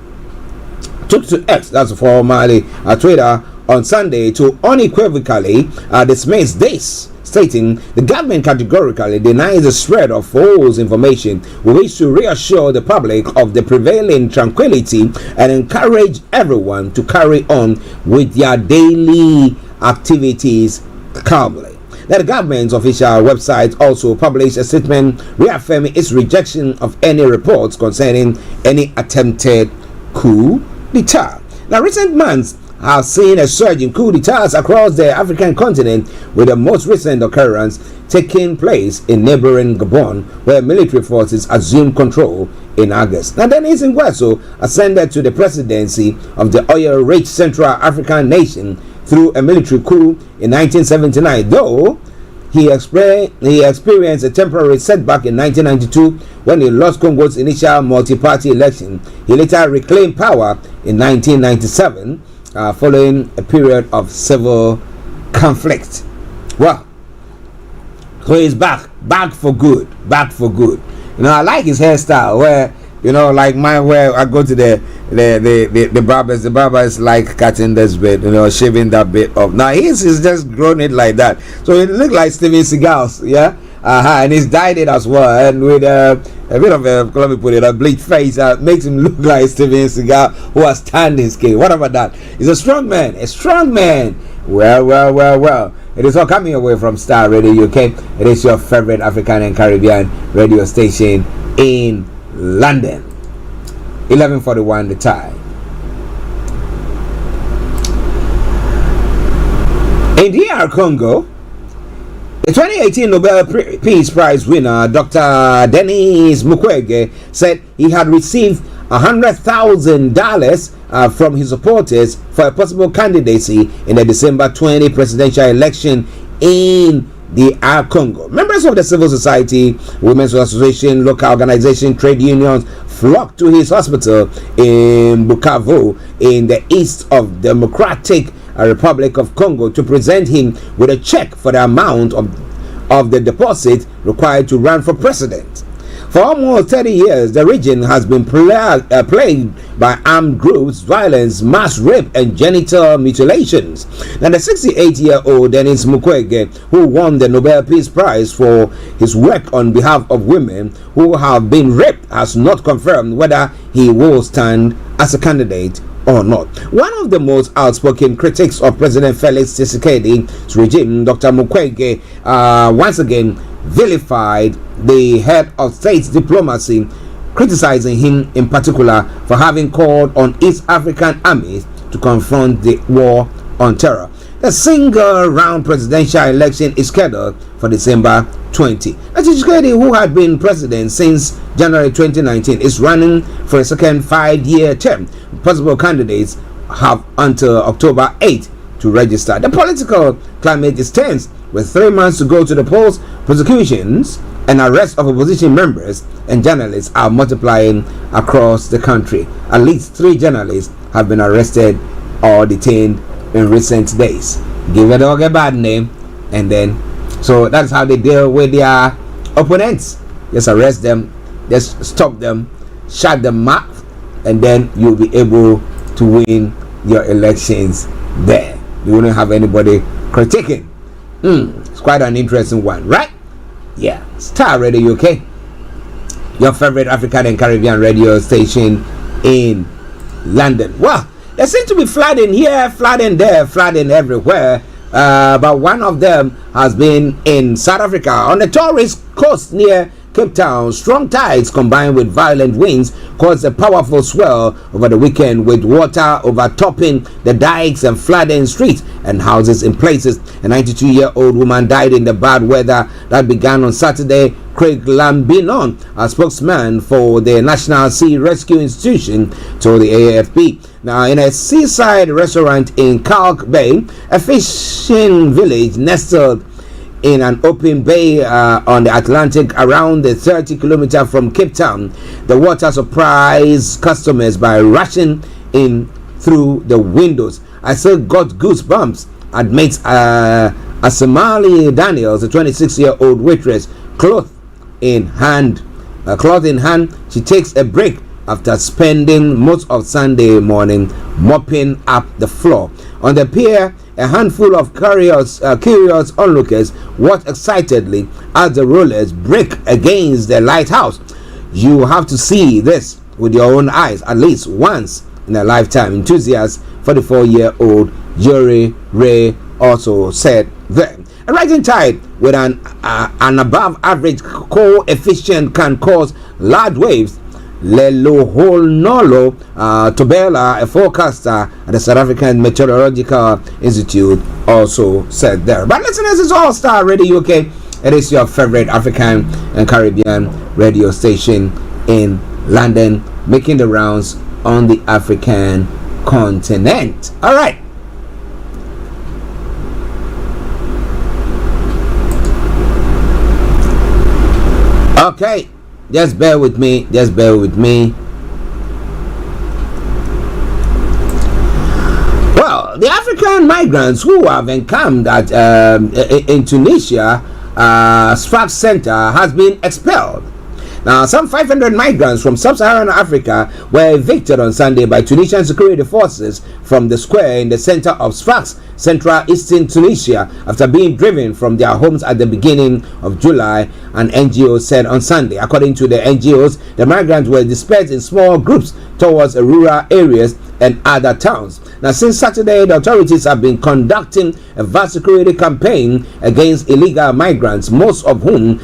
Speaker 6: took to X, that's formerly Twitter, on Sunday to unequivocally dismiss this, stating the government categorically denies the spread of false information. We wish to reassure the public of the prevailing tranquility and encourage everyone to carry on with their daily activities calmly. The government's official website also published a statement reaffirming its rejection of any reports concerning any attempted coup d'etat. Now, recent months have seen a surge in coup d'etats across the African continent, with the most recent occurrence taking place in neighboring Gabon, where military forces assumed control in August. Now, Denis Nguesso ascended to the presidency of the oil-rich Central African nation through a military coup in 1979, though he experienced a temporary setback in 1992 when he lost Congo's initial multi-party election. He later reclaimed power in 1997 following a period of civil conflict. Well, so he's back for good. You know, I like his hairstyle, where, you know, like mine, where I go to the barbers. The barber is like cutting this bit, you know, shaving that bit off. Now he's just grown it like that, so it looks like Steven Seagal's, yeah. And he's dyed it as well, and with a bit of a, let me put it, a bleached face makes him look like Steven Seagal, who has tanned his skin. What about that? He's a strong man. Well. It is all coming away from Starr Radio UK. It is your favorite African and Caribbean radio station in London. 11:41 the time. In DR Congo, the 2018 Nobel Peace Prize winner, Dr. Denis Mukwege, said he had received $100,000 from his supporters for a possible candidacy in the December 20 presidential election in DR Congo. Members of the civil society, women's association, local organization, trade unions flocked to his hospital in Bukavu in the east of Democratic Republic of Congo to present him with a check for the amount of the deposit required to run for president. For almost 30 years, the region has been plagued by armed groups, violence, mass rape, and genital mutilations. Now, the 68-year-old Denis Mukwege, who won the Nobel Peace Prize for his work on behalf of women who have been raped, has not confirmed whether he will stand as a candidate or not. One of the most outspoken critics of President Felix Tshisekedi's regime, Dr. Mukwege, once again vilified the head of state's diplomacy, criticizing him in particular for having called on East African armies to confront the war on terror. The single-round presidential election is scheduled for December 20. Tshisekedi, who had been president since January 2019, is running for a second 5-year term. Possible candidates have until October 8 to register. The political climate is tense, with 3 months to go to the polls. Prosecutions and arrests of opposition members and journalists are multiplying across the country. At least 3 journalists have been arrested or detained in recent days. Give a dog a bad name, and then so that's how they deal with their opponents. Just arrest them, just stop them, shut them up, and then you'll be able to win your elections there. You wouldn't have anybody critiquing. It's quite an interesting one, right? Yeah. Starr Radio UK, your favorite African and Caribbean radio station in London. Well, there seems to be flooding here, flooding there, flooding everywhere. But one of them has been in South Africa on the tourist coast near Cape Town. Strong tides combined with violent winds caused a powerful swell over the weekend, with water overtopping the dikes and flooding streets and houses in places. A 92-year-old woman died in the bad weather that began on Saturday, Craig Lambinon, a spokesman for the National Sea Rescue Institution, told the AFP. Now, in a seaside restaurant in Kalk Bay, a fishing village nestled in an open bay on the Atlantic around the 30-kilometer from Cape Town, the water surprised customers by rushing in through the windows. I still got goosebumps, admits Asamali Daniels, a 26-year-old waitress, cloth in hand. She takes a break after spending most of Sunday morning mopping up the floor. On the pier, a handful of curious onlookers watch excitedly as the rollers break against the lighthouse. You have to see this with your own eyes at least once in a lifetime, enthusiast 44-year-old Yuri Ray also said there. A rising tide with an above average coefficient can cause large waves. Lelohonolo Tobela, a forecaster at the South African Meteorological Institute, also said there. But listeners, it's All Star Radio UK. It is your favorite African and Caribbean radio station in London, making the rounds on the African continent. All right. Okay, just bear with me. Well, the African migrants who have encamped at in Tunisia, Sfax Center has been expelled. Now, some 500 migrants from sub-Saharan Africa were evicted on Sunday by Tunisian security forces from the square in the center of Sfax, central eastern Tunisia, after being driven from their homes at the beginning of July, an NGO said on Sunday. According to the NGOs, the migrants were dispersed in small groups towards rural areas and other towns. Now, since Saturday, the authorities have been conducting a vast security campaign against illegal migrants, most of whom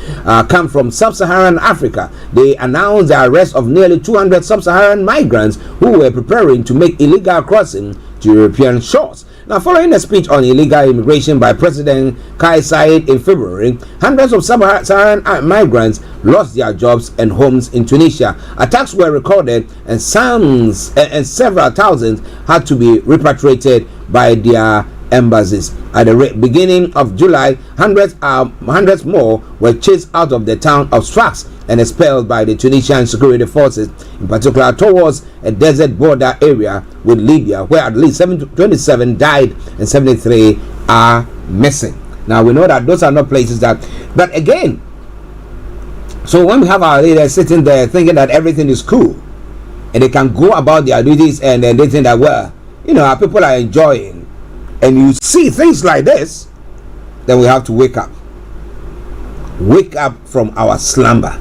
Speaker 6: come from sub-Saharan Africa. They announced the arrest of nearly 200 sub-Saharan migrants who were preparing to make illegal crossing to European shores. Now, following a speech on illegal immigration by President Kais Saied in February, hundreds of sub-Saharan migrants lost their jobs and homes in Tunisia. Attacks were recorded, and several thousands had to be repatriated by their embassies. At the beginning of July, hundreds more were chased out of the town of Sfax and expelled by the Tunisian security forces, in particular towards a desert border area with Libya, where at least 27 died and 73 are missing. Now, we know that those are not places that, but again, so when we have our leaders sitting there thinking that everything is cool and they can go about their duties and then they think that, well, you know, our people are enjoying, and you see things like this, then we have to wake up from our slumber.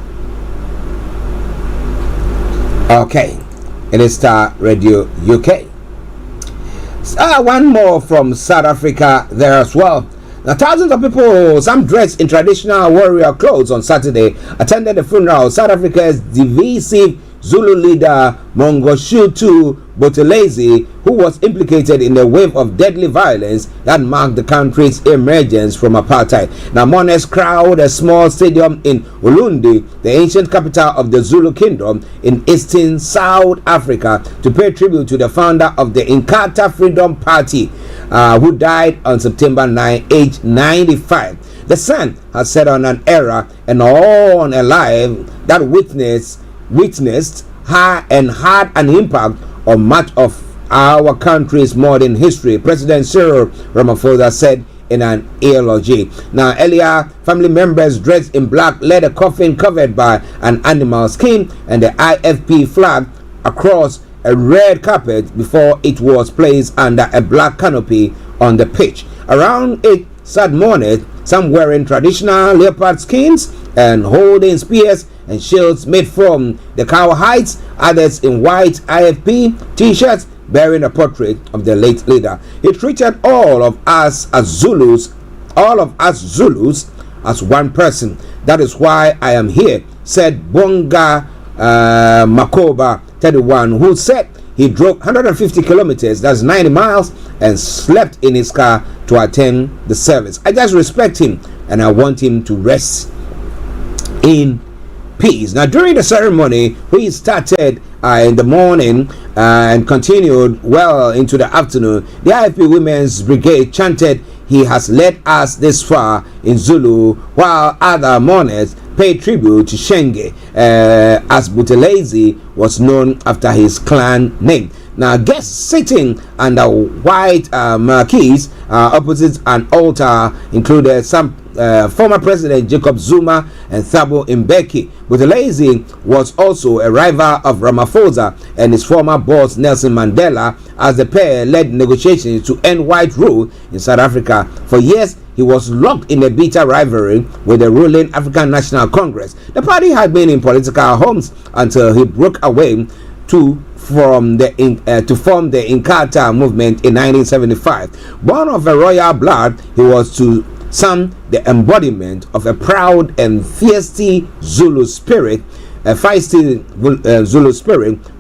Speaker 6: Okay, it is Star Radio UK. One more from South Africa there as well. Now, thousands of people, some dressed in traditional warrior clothes on Saturday, attended the funeral of South Africa's divisive Zulu leader Mangosuthu Buthelezi, who was implicated in a wave of deadly violence that marked the country's emergence from apartheid. Now, mourners crowded a small stadium in Ulundi, the ancient capital of the Zulu kingdom in eastern South Africa, to pay tribute to the founder of the Inkatha Freedom Party, who died on September 9, aged 95. The sun has set on an era and on a life that witnessed and had an impact on much of our country's modern history, President Cyril Ramaphosa said in an eulogy. Now, earlier, family members dressed in black led a coffin covered by an animal skin and the IFP flag across a red carpet before it was placed under a black canopy on the pitch. Around it sat mourners, some wearing traditional leopard skins and holding spears and shields made from the cow hides, others in white IFP t-shirts bearing a portrait of the late leader. He treated all of us Zulus as one person. That is why I am here, said Bonga Makoba 31, who said he drove 150 kilometers, that's 90 miles, and slept in his car to attend the service. I just respect him and I want him to rest in peace. Now, during the ceremony, which started in the morning and continued well into the afternoon, the IFP Women's Brigade chanted, "He has led us this far" in Zulu, while other mourners paid tribute to Shenge, as Buthelezi was known after his clan name. Now, guests sitting under white marquees opposite an altar included some former President Jacob Zuma and Thabo Mbeki. Buthelezi was also a rival of Ramaphosa and his former boss Nelson Mandela, as the pair led negotiations to end white rule in South Africa. For years, he was locked in a bitter rivalry with the ruling African National Congress. The party had been in political homes until he broke away to form the Inkatha movement in 1975. Born of a royal blood, he was to some the embodiment of a proud and feisty Zulu spirit,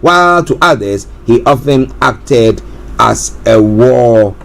Speaker 6: while to others he often acted as a warlord.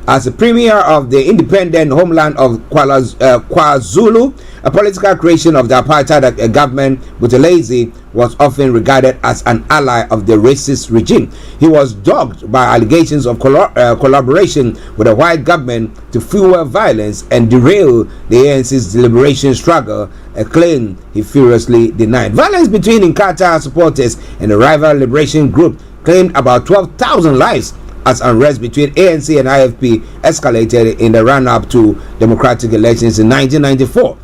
Speaker 6: As the premier of the independent homeland of KwaZulu, a political creation of the apartheid government, Buthelezi was often regarded as an ally of the racist regime. He was dogged by allegations of collaboration with the white government to fuel violence and derail the ANC's liberation struggle, a claim he furiously denied. Violence between Inkatha supporters and the rival liberation group claimed about 12,000 lives as unrest between ANC and IFP escalated in the run-up to democratic elections in 1994.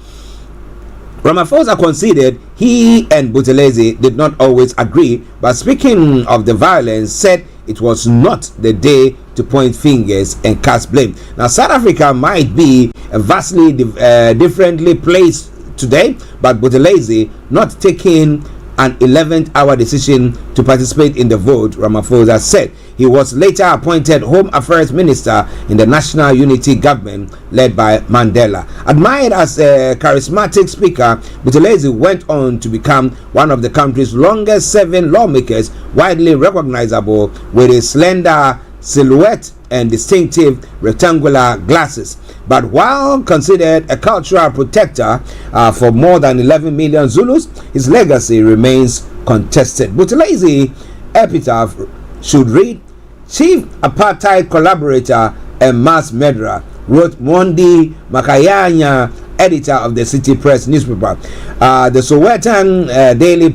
Speaker 6: Ramaphosa conceded he and Buthelezi did not always agree, but speaking of the violence, said it was not the day to point fingers and cast blame. Now, South Africa might be a vastly differently placed today, but Buthelezi not taking an 11th hour decision to participate in the vote, Ramaphosa said. He was later appointed Home Affairs Minister in the National Unity Government led by Mandela. Admired as a charismatic speaker, Buthelezi went on to become one of the country's longest serving lawmakers, widely recognizable with his slender silhouette and distinctive rectangular glasses. But while considered a cultural protector for more than 11 million Zulus, his legacy remains contested. Buthelezi epitaph should read, "Chief apartheid collaborator and mass murderer," wrote Mondi Makayanya, editor of the City Press newspaper. The Sowetan daily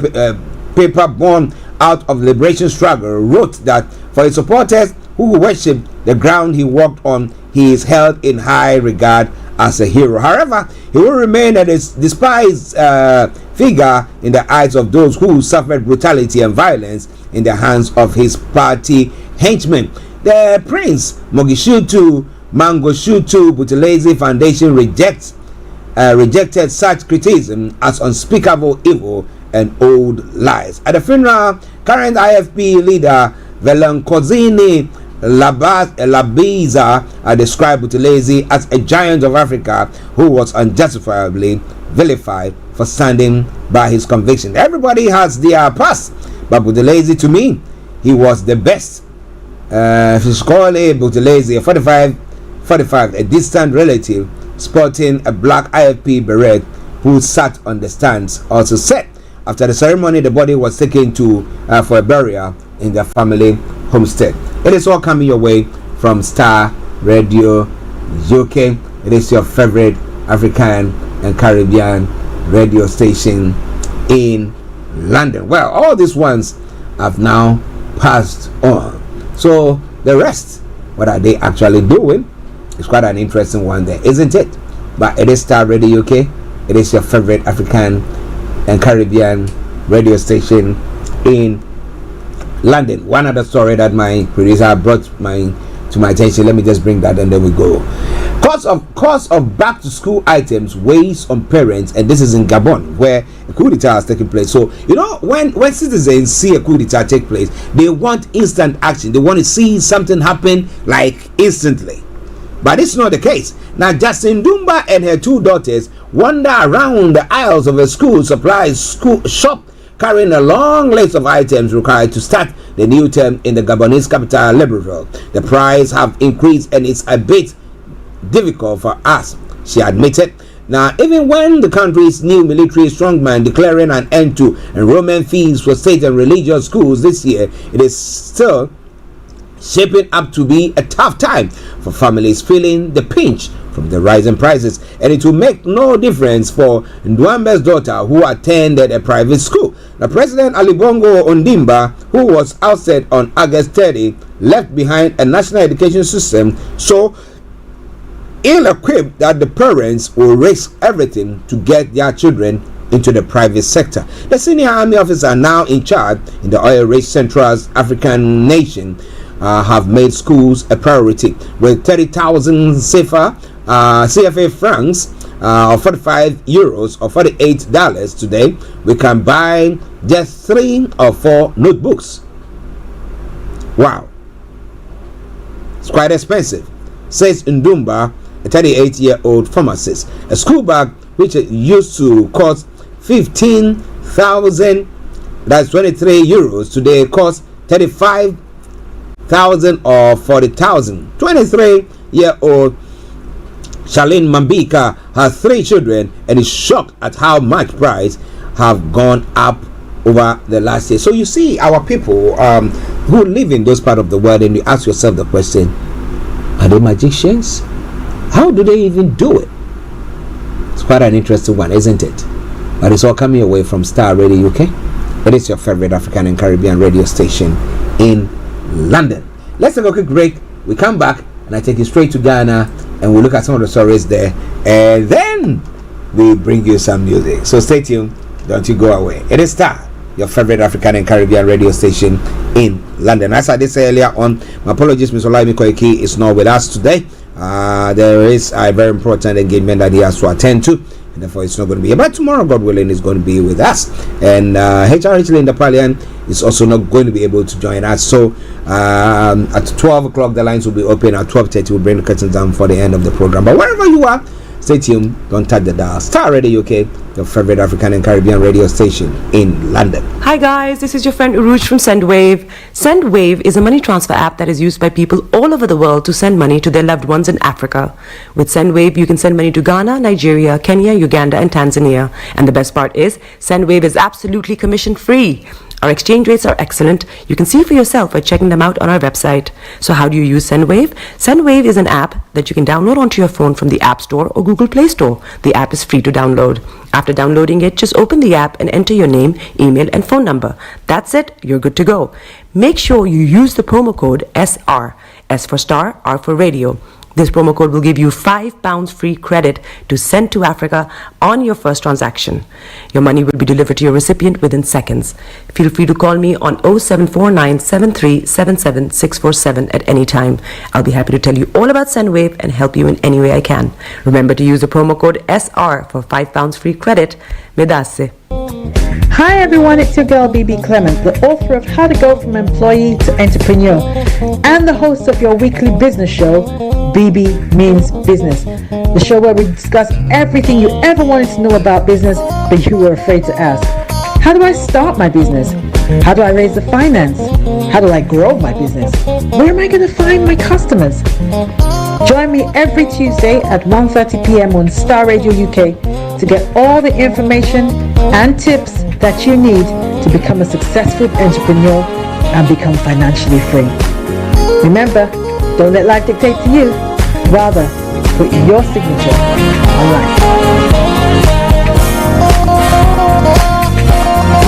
Speaker 6: paper born out of liberation struggle wrote that for his supporters who worship the ground he walked on, he is held in high regard as a hero. However, he will remain a despised figure in the eyes of those who suffered brutality and violence in the hands of his party henchmen. The Prince Mogishutu Mangoshutu Buthelezi Foundation rejected such criticism as unspeakable evil and old lies. At the funeral, current IFP leader Velankozini Labiza described Buthelezi as a giant of Africa who was unjustifiably vilified for standing by his conviction. Everybody has their past, but Buthelezi, to me, he was the best. Fishkole Buthelezi, a 45, a distant relative sporting a black IFP beret who sat on the stands, also said. After the ceremony, the body was taken to for a burial in their family homestead. It is all coming your way from Starr Radio UK. It is your favorite African and Caribbean radio station in London. Well, all these ones have now passed on. So the rest, what are they actually doing? It's quite an interesting one there, isn't it? But it is Starr Radio UK. It is your favorite African and Caribbean radio station in London. One other story that my producer brought to my attention. Let me just bring that and then we go. Cost of back to school items weighs on parents, and this is in Gabon where a coup d'etat has taken place. So you know, when citizens see a coup d'etat take place, they want instant action. They want to see something happen like instantly. But it's not the case. Now, Justin Dumba and her two daughters wander around the aisles of a school supplies shop carrying a long list of items required to start the new term in the Gabonese capital, Libreville. The price have increased and it's a bit difficult for us, she admitted. Now, even when the country's new military strongman declaring an end to enrollment fees for state and religious schools this year, it is still shaping up to be a tough time for families feeling the pinch from the rising prices, and it will make no difference for Ndwambe's daughter who attended a private school. Now, President Ali Bongo Ondimba, who was ousted on August 30, left behind a national education system so ill-equipped that the parents will risk everything to get their children into the private sector. The senior army officer now in charge in the oil-rich Central African nation have made schools a priority. With 30,000 CFA francs or 45 euros or $48 today, we can buy just 3 or 4 notebooks. Wow, it's quite expensive, says Ndumba, a 38-year-old pharmacist. A school bag which used to cost 15,000, that's 23 euros, today costs 35,000 or 40,000. 23-year-old Charlene Mambika has 3 children and is shocked at how much price have gone up over the last year. So you see, our people who live in those parts of the world, and you ask yourself the question, are they magicians? How do they even do it? It's quite an interesting one, isn't it? But it's all coming away from Starr Radio UK. It is your favorite African and Caribbean radio station in London. Let's take a quick break. We come back and I take you straight to Ghana and we'll look at some of the stories there, and then we bring you some music. So stay tuned, don't you go away. It is Starr, your favorite African and Caribbean radio station in London. As I did say earlier on, my apologies, Mr. Olaimi Koiki is not with us today. There is a very important engagement that he has to attend to, and therefore it's not going to be here. But tomorrow, God willing, is going to be with us. And HRH Linda Palian is also not going to be able to join us. So at 12 o'clock, the lines will be open. At 12:30, we'll bring the curtains down for the end of the program. But wherever you are, stay tuned, don't touch the dial. Starr Radio UK, your favorite African and Caribbean radio station in London.
Speaker 4: Hi guys, this is your friend Uruj from SendWave. SendWave is a money transfer app that is used by people all over the world to send money to their loved ones in Africa. With SendWave, you can send money to Ghana, Nigeria, Kenya, Uganda, and Tanzania. And the best part is, SendWave is absolutely commission free. Our exchange rates are excellent. You can see for yourself by checking them out on our website. So how do you use SendWave? SendWave is an app that you can download onto your phone from the App Store or Google Play Store. The app is free to download. After downloading it, just open the app and enter your name, email, and phone number. That's it. You're good to go. Make sure you use the promo code SR. S for Starr, R for Radio. This promo code will give you £5 free credit to send to Africa on your first transaction. Your money will be delivered to your recipient within seconds. Feel free to call me on 0749 7377 647 at any time. I'll be happy to tell you all about SendWave and help you in any way I can. Remember to use the promo code SR for £5 free credit. Medasse.
Speaker 5: Hi everyone, it's your girl BB Clement, the author of How to Go From Employee to Entrepreneur and the host of your weekly business show, BB Means Business, the show where we discuss everything you ever wanted to know about business but you were afraid to ask. How do I start my business? How do I raise the finance? How do I grow my business? Where am I going to find my customers? Join me every Tuesday at 1:30 p.m. on Starr Radio UK to get all the information and tips that you need to become a successful entrepreneur and become financially free. Remember, don't let life dictate to you. Rather, put your signature on life.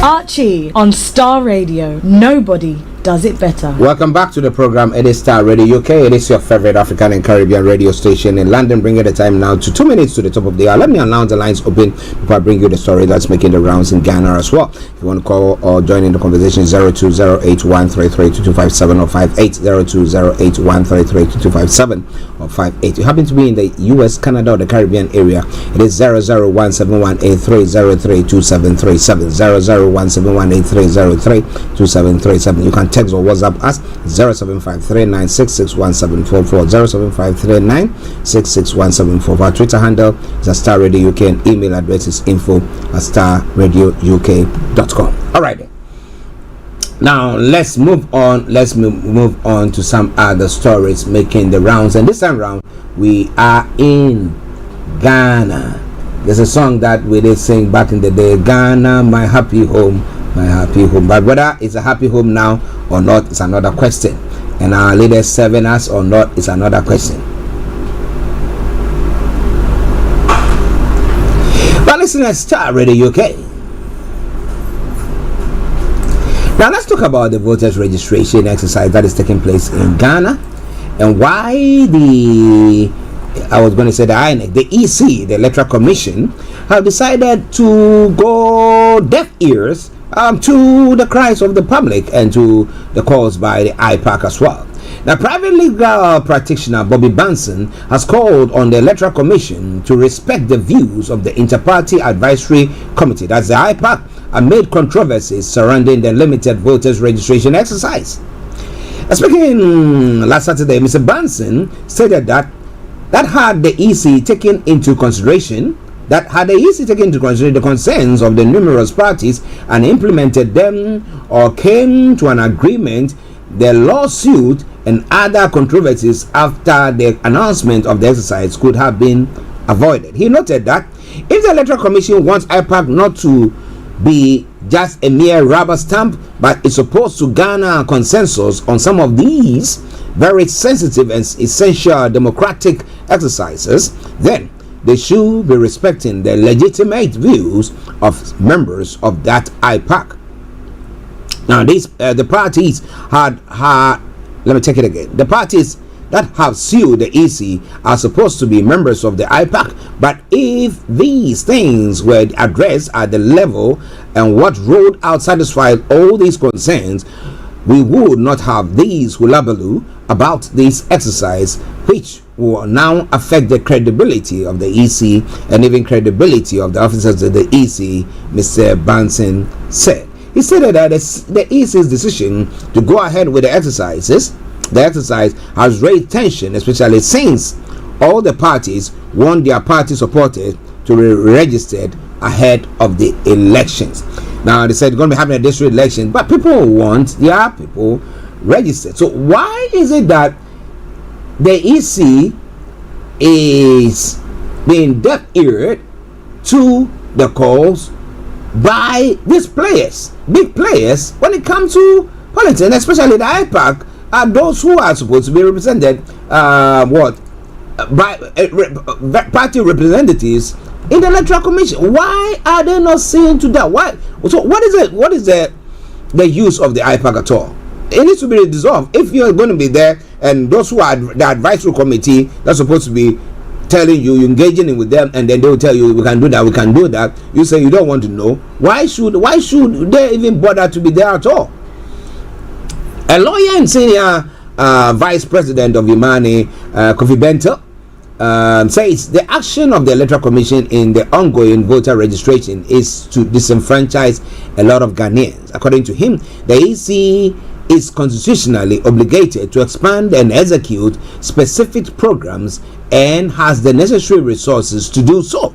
Speaker 16: Archie on Starr Radio. Nobody does it better.
Speaker 6: Welcome back to the program. It is Starr Radio UK. It is your favorite African and Caribbean radio station in London. Bringing the time now to 2 minutes to the top of the hour. Let me announce the lines open before I bring you the story that's making the rounds in Ghana as well. If you want to call or join in the conversation, 0208133257 or 580208133257 or 58. You happen to be in the US, Canada, or the Caribbean area, it is 0017183032737 0017183032737. You can text or WhatsApp us 0753966174 0753966174. Our Twitter handle is Starr Radio UK and email address is info@starradiouk.com. All right. Now let's move on. Let's move on to some other stories making the rounds, and this time round we are in Ghana. There's a song that we did sing back in the day, Ghana, my happy home, my happy home. But whether it's a happy home now or not is another question. And our leaders serving us or not is another question. But listen to Starr Radio UK. Now let's talk about the voters registration exercise that is taking place in Ghana and why the INEC, the EC, the Electoral Commission, have decided to go deaf ears to the cries of the public and to the calls by the IPAC as well. Now, private legal practitioner Bobby Banson has called on the Electoral Commission to respect the views of the Inter-Party Advisory Committee, that's the IPAC, amid controversies surrounding the limited voters registration exercise. Speaking last Saturday, Mr. Banson stated that had the EC taken into consideration the concerns of the numerous parties and implemented them or came to an agreement, the lawsuit and other controversies after the announcement of the exercise could have been avoided. He noted that if the Electoral Commission wants IPAC not to be just a mere rubber stamp, but is supposed to garner consensus on some of these very sensitive and essential democratic exercises, then they should be respecting the legitimate views of members of that IPAC. Now, the parties the parties that have sued the EC are supposed to be members of the IPAC, but if these things were addressed at the level and what rolled out satisfied all these concerns, we would not have these hullabaloo about this exercise, which will now affect the credibility of the EC and even credibility of the officers of the EC, Mr. Banson said. He stated that the EC's decision to go ahead with the exercise has raised tension, especially since all the parties want their party supporters to be registered ahead of the elections. Now, they said they're going to be having a district election, but people want their people registered. So why is it that the EC is being deaf-eared to the calls by these players, big players, when it comes to politics, and especially the IPAC, are those who are supposed to be represented by party representatives in the Electoral Commission? Why are they not seeing to that? Why? So what is the use of the IPAC at all? It needs to be dissolved. If you're going to be there, and those who are the advisory committee that's supposed to be telling you, engaging in with them, and then they will tell you we can do that, you say you don't want to know. Why should they even bother to be there at all? A lawyer and senior vice president of Imani, Kofi Bento, says the action of the Electoral Commission in the ongoing voter registration is to disenfranchise a lot of Ghanaians. According to him, the EC is constitutionally obligated to expand and execute specific programs and has the necessary resources to do so.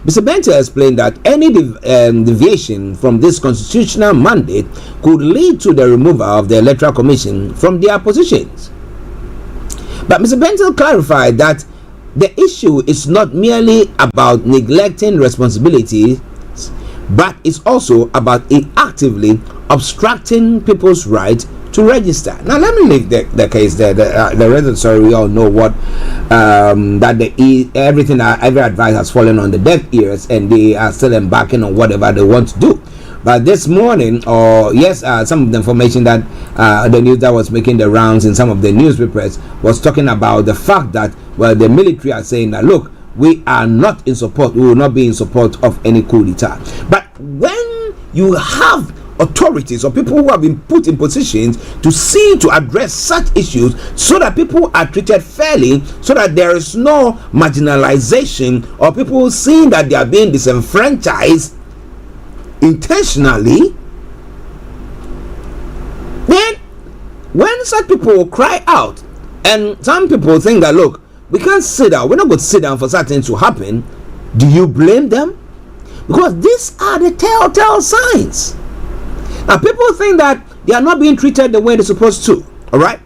Speaker 6: Mr. Bento explained that any deviation from this constitutional mandate could lead to the removal of the Electoral Commission from their positions. But Mr. Bento clarified that the issue is not merely about neglecting responsibilities, but it's also about actively obstructing people's right to register. Now let me leave the case there. The reasons, sorry, we all know what every advice has fallen on the deaf ears, and they are still embarking on whatever they want to do. But this morning, some of the information that the news that was making the rounds in some of the newspapers was talking about the fact that, well, the military are saying that, look, we are not in support, we will not be in support of any coup d'etat. But when you have authorities or people who have been put in positions to address such issues so that people are treated fairly, so that there is no marginalization or people seeing that they are being disenfranchised intentionally, then when such people cry out, and some people think that, look, we can't sit down, we're not going to sit down for such things to happen, do you blame them? Because these are the telltale signs. Now, people think that they are not being treated the way they're supposed to, all right?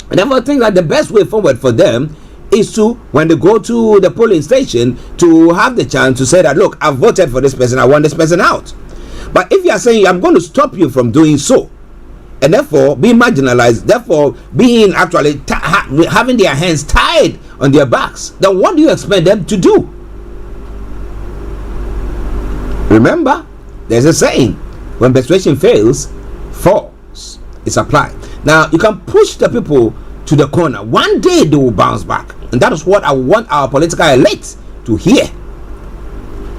Speaker 6: And therefore think that the best way forward for them is to, when they go to the polling station, to have the chance to say that, look, I've voted for this person, I want this person out. But if you are saying, I'm going to stop you from doing so, and therefore being marginalized, therefore being actually having their hands tied on their backs, then what do you expect them to do? Remember, there's a saying, when persuasion fails, force is applied. Now, you can push the people to the corner. One day they will bounce back. And that is what I want our political elite to hear.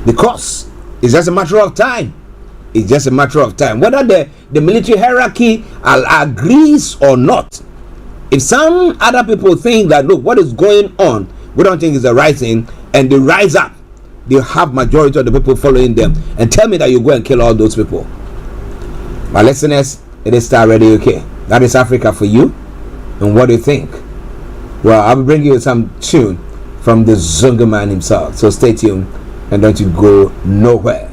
Speaker 6: Because it's just a matter of time. It's just a matter of time. Whether the military hierarchy agrees or not. If some other people think that, look, what is going on, we don't think is the right thing, and they rise up, they have majority of the people following them, and tell me that you go and kill all those people. My listeners, it is Starr Radio UK. That is Africa for you. And what do you think? Well, I'll bring you some tune from the Zunga man himself. So stay tuned and don't you go nowhere.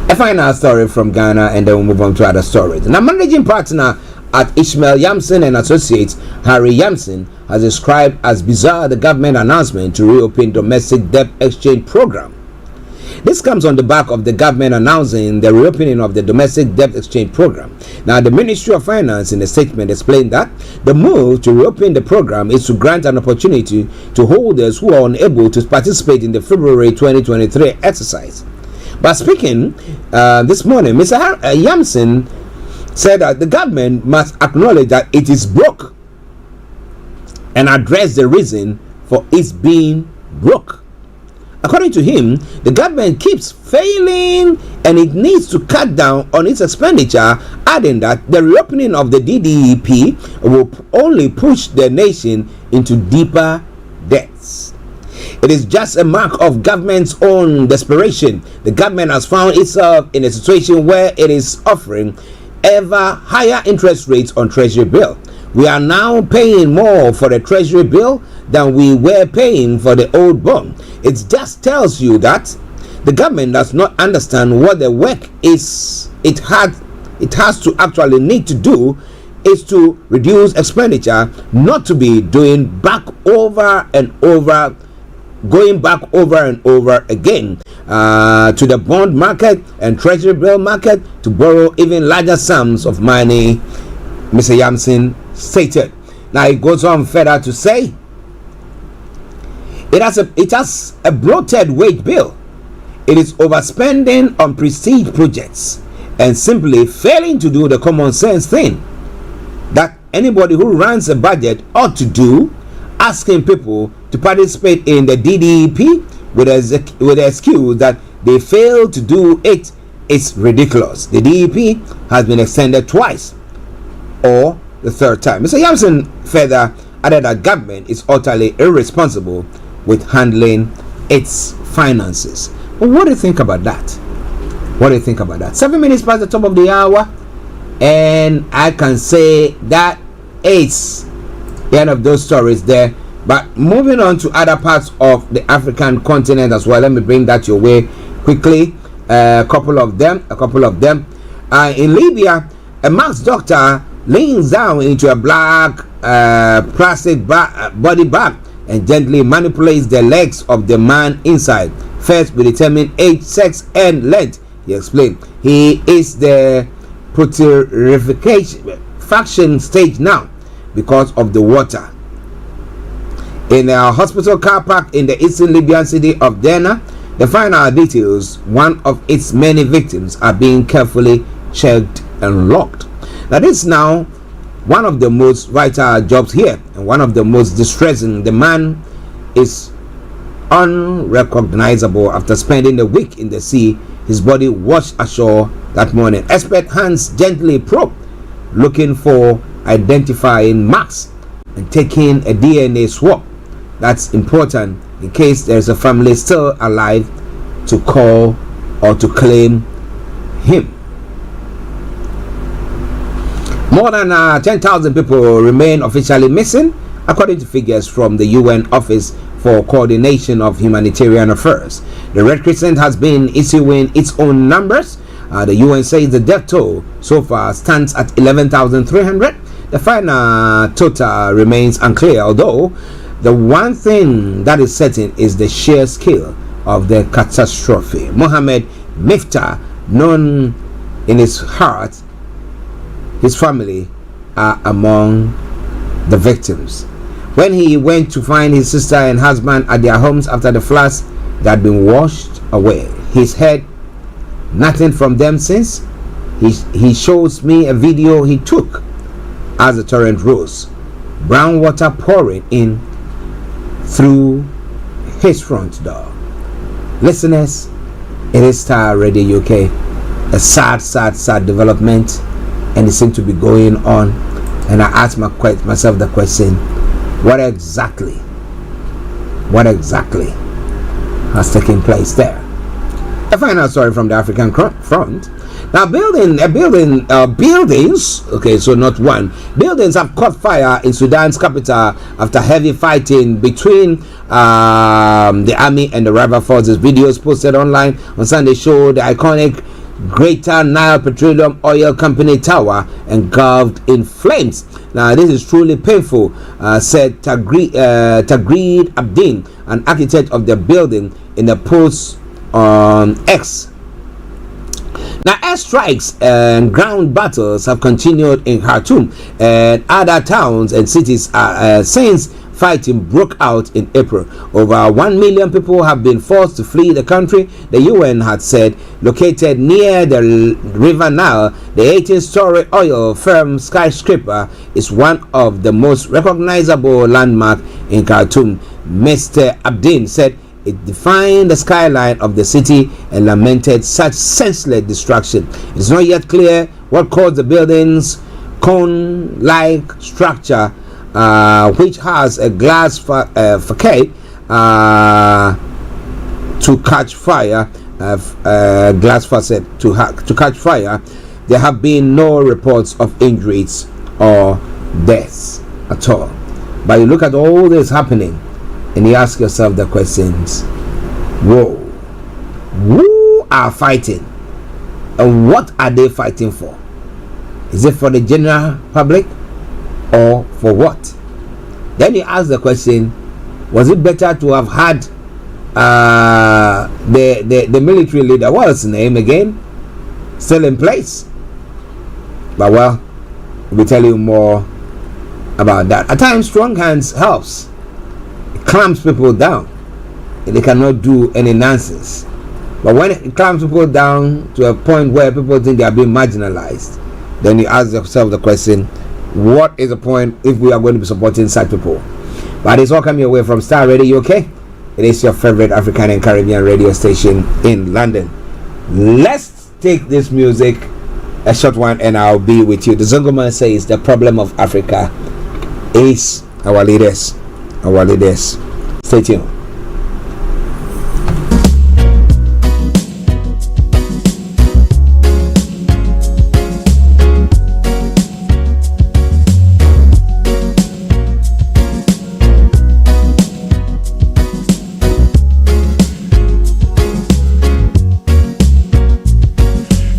Speaker 6: A final story from Ghana, and then we'll move on to other stories. Now, managing partner at Ishmael Yamson and Associates, Harry Yamson, has described as bizarre the government announcement to reopen domestic debt exchange program. This comes on the back of the government announcing the reopening of the domestic debt exchange program. Now, the Ministry of Finance in a statement explained that the move to reopen the program is to grant an opportunity to holders who are unable to participate in the February 2023 exercise. But speaking this morning, Mr. Yamson said that the government must acknowledge that it is broke and address the reason for its being broke. According to him, the government keeps failing and it needs to cut down on its expenditure, adding that the reopening of the DDEP will only push the nation into deeper debts. It is just a mark of government's own desperation. The government has found itself in a situation where it is offering ever higher interest rates on treasury bill. We are now paying more for the treasury bill than we were paying for the old bond. It just tells you that the government does not understand what the work is it has to actually need to do is to reduce expenditure, not to be doing back over and over, going back over and over again to the bond market and treasury bill market to borrow even larger sums of money, Mr. Yamson stated. Now it goes on further to say it has a bloated wage bill. It is overspending on prestige projects and simply failing to do the common sense thing that anybody who runs a budget ought to do, asking people to participate in the DDEP with the excuse that they failed to do it is ridiculous. The DDEP has been extended twice, or the third time. Mr. Yamson further added that government is utterly irresponsible with handling its finances. But what do you think about that? What do you think about that? 7 minutes past the top of the hour, and I can say that it's the end of those stories there. But moving on to other parts of the African continent as well, let me bring that your way quickly. A couple of them. In Libya, a masked doctor leans down into a black plastic body bag and gently manipulates the legs of the man inside. First, we determine age, sex, and length. He explained. He is the putrefaction stage now because of the water. In a hospital car park in the eastern Libyan city of Derna, the final details, one of its many victims, are being carefully checked and locked. Now this is now one of the most vital jobs here and one of the most distressing. The man is unrecognizable after spending a week in the sea. His body washed ashore that morning. Expert hands gently probe, looking for identifying marks and taking a DNA swab. That's important in case there's a family still alive to call or to claim him. More than 10,000 people remain officially missing, according to figures from the UN Office for Coordination of Humanitarian Affairs. The Red Crescent has been issuing its own numbers. The UN says the death toll so far stands at 11,300. The final total remains unclear, although the one thing that is certain is the sheer scale of the catastrophe. Mohammed Miftah, known in his heart, his family are among the victims. When he went to find his sister and husband at their homes after the floods that had been washed away, he's heard nothing from them since. He shows me a video he took as the torrent rose, brown water pouring in through his front door. Listeners, it is Starr Radio UK. A sad development, and it seems to be going on. And I ask myself the question: what exactly has taken place there? A final story from the African front. Now, buildings, okay, so not one. Buildings have caught fire in Sudan's capital after heavy fighting between the army and the rival forces. Videos posted online on Sunday show the iconic Greater Nile Petroleum Oil Company tower engulfed in flames. Now, this is truly painful, said Tagreed Abdin, an architect of the building, in a post on X. Now, airstrikes and ground battles have continued in Khartoum and other towns and cities since fighting broke out in April. Over 1 million people have been forced to flee the country, the UN had said. Located near the River Nile, the 18-story oil firm skyscraper is one of the most recognizable landmarks in Khartoum. Mr. Abdin said it defined the skyline of the city and lamented such senseless destruction. It's not yet clear what caused the building's cone-like structure, which has a glass facade, to catch fire. Glass facade to catch fire. There have been no reports of injuries or deaths at all. But you look at all this happening, and you ask yourself the questions: whoa, who are fighting, and what are they fighting for? Is it for the general public, or for what? Then you ask the question: was it better to have had the military leader, what's his name again, still in place? But well, we'll tell you more about that. At times, strong hands helps. Clamps people down, and they cannot do any nonsense. But when it clamps people down to a point where people think they are being marginalized, then you ask yourself the question: what is the point if we are going to be supporting such people? But it's all coming away from Starr Radio UK. It is your favorite African and Caribbean radio station in London. Let's take this music, a short one, and I'll be with you. The Zongoman says the problem of Africa is our leaders. Stay tuned.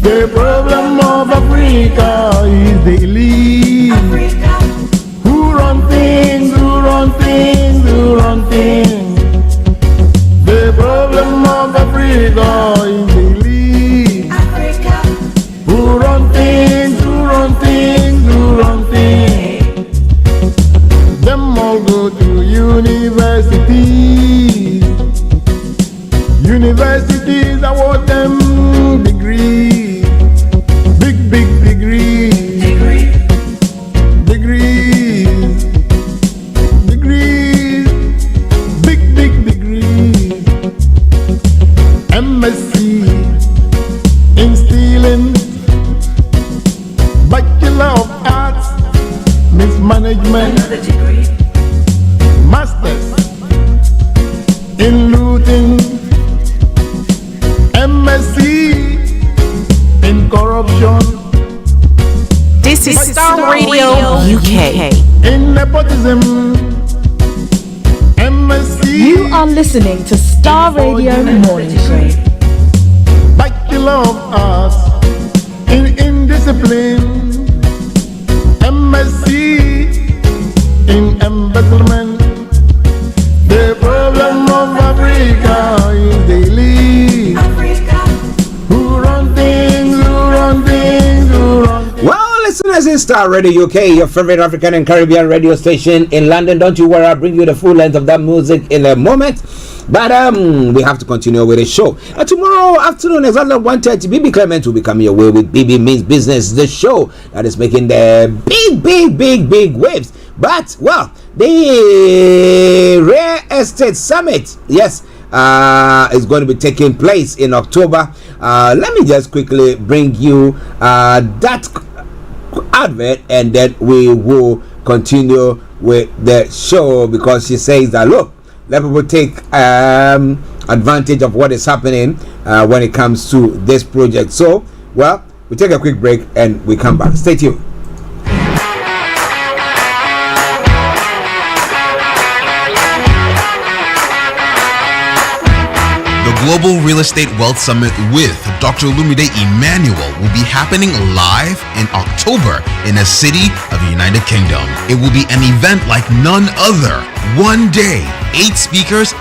Speaker 18: The problem of Africa is the elite. Who run things. The problem of Africa is the elite. Who run things. Them all go to universities. Universities award them degrees. Big degrees. Big degrees. MSc in stealing. Bachelor of Arts, mismanagement. Masters in looting. MSc in corruption.
Speaker 13: This is Starr Radio UK.
Speaker 18: In nepotism. MSc.
Speaker 16: You are listening to Starr Radio Morning Show.
Speaker 18: Bachelor of Arts in indiscipline. embassy in embezzlement. The problem of Africa is daily. Who run things, who run things, who run things.
Speaker 6: Well, listeners in Starr Radio UK, your favorite African and Caribbean radio station in London. Don't you worry, I'll bring you the full length of that music in a moment. But we have to continue with the show. Tomorrow afternoon, exactly 1:30, BB Clement will be coming your way with BB Means Business, the show that is making the big waves. But, well, the Real Estate Summit, yes, is going to be taking place in October. Let me just quickly bring you that advert, and then we will continue with the show, because she says that, look, let people take advantage of what is happening when it comes to this project. So, well, we take a quick break and we come back. Stay tuned.
Speaker 19: The Global Real Estate Wealth Summit with Dr. Olumide Emmanuel will be happening live in October in a city of the United Kingdom. It will be an event like none other. 1 day, 8 speakers,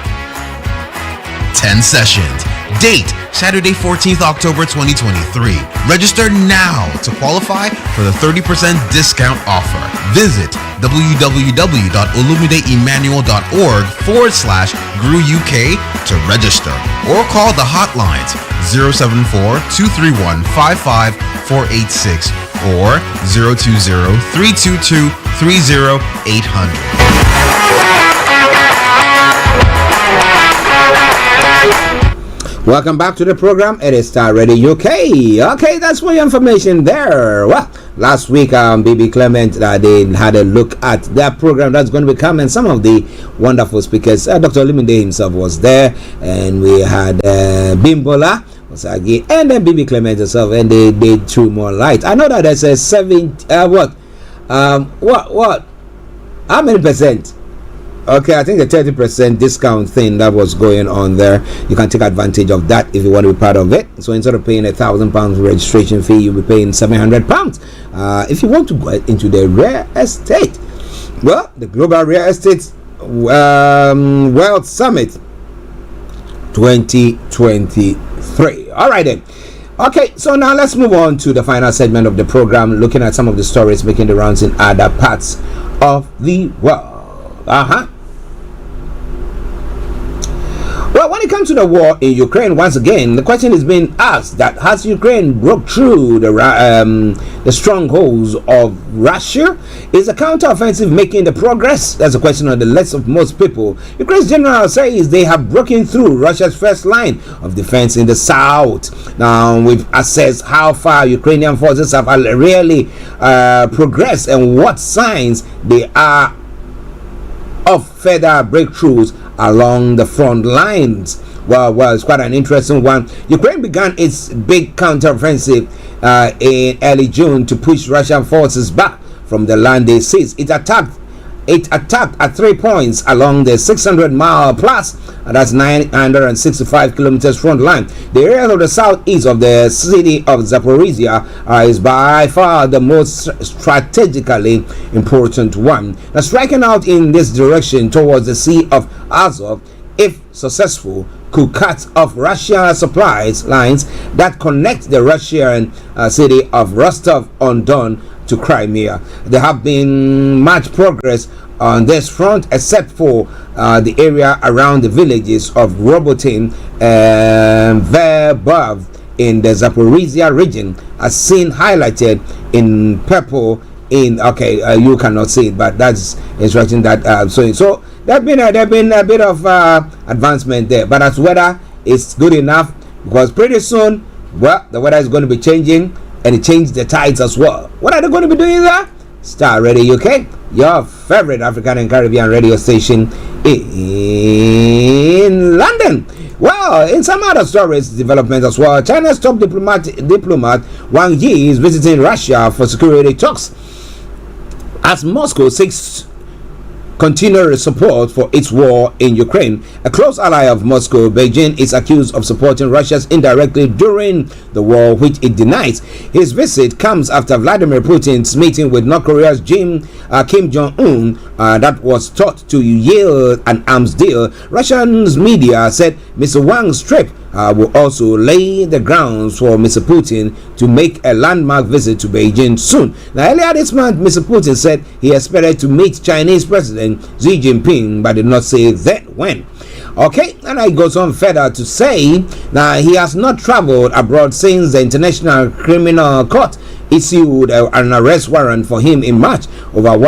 Speaker 19: 10 sessions. Date, Saturday 14th October 2023. Register now to qualify for the 30% discount offer. Visit www.olumideemmanuel.org/GrewUK to register, or call the hotlines 074-231-55486 or 020-322-30800.
Speaker 6: Welcome back to the program. It is Starr Radio UK. Okay, that's for your information there. Well, last week, BB Clement, they had a look at that program that's going to be coming. Some of the wonderful speakers. Dr. Olumide himself was there, and we had Bimbola Osagi, and then BB Clement himself, and they threw more light. I know that there's a 7 how many percent? Okay, I think the 30% discount thing that was going on there, you can take advantage of that if you want to be part of it. So instead of paying £1,000 registration fee, you'll be paying £700. If you want to go into the real estate, well, the Global Real Estate Wealth Summit 2023. All right then. Okay, so now let's move on to the final segment of the program, looking at some of the stories making the rounds in other parts of the world. Well, when it comes to the war in Ukraine, once again, the question is being asked that has Ukraine broke through the strongholds of Russia? Is the counteroffensive making the progress? That's a question on the lips of most people. Ukraine's general says they have broken through Russia's first line of defense in the south. Now, we've assessed how far Ukrainian forces have really progressed and what signs they are of further breakthroughs along the front lines. Well, it's quite an interesting one. Ukraine began its big counteroffensive in early June to push Russian forces back from the land they seized. It attacked at 3 points along the 600-mile plus, that's 965 kilometers front line. The area of the southeast of the city of Zaporizhia is by far the most strategically important one. Now, striking out in this direction towards the Sea of Azov, if successful, could cut off Russian supplies lines that connect the Russian city of Rostov-on-Don to Crimea. There have been much progress on this front, except for the area around the villages of Robotin and Verbov in the Zaporizhia region, as seen highlighted in purple. You cannot see it, but that's instruction that so there's been a bit of advancement there. But as weather is good enough, because pretty soon, well, the weather is going to be changing, and it changed the tides as well. What are they going to be doing there? Starr Radio UK, your favorite African and Caribbean radio station in London. Well, in some other stories, developments as well, China's top diplomat Wang Yi is visiting Russia for security talks as Moscow seeks continued support for its war in Ukraine. A close ally of Moscow, Beijing is accused of supporting Russia indirectly during the war, which it denies. His visit comes after Vladimir Putin's meeting with North Korea's Kim Jong-un that was thought to yield an arms deal. Russian media said Mr. Wang's trip will also lay the grounds for Mr. Putin to make a landmark visit to Beijing soon. Now, earlier this month, Mr. Putin said he expected to meet Chinese President Xi Jinping, but did not say that when. Okay, and it goes on further to say that he has not traveled abroad since the International Criminal Court issued an arrest warrant for him in March over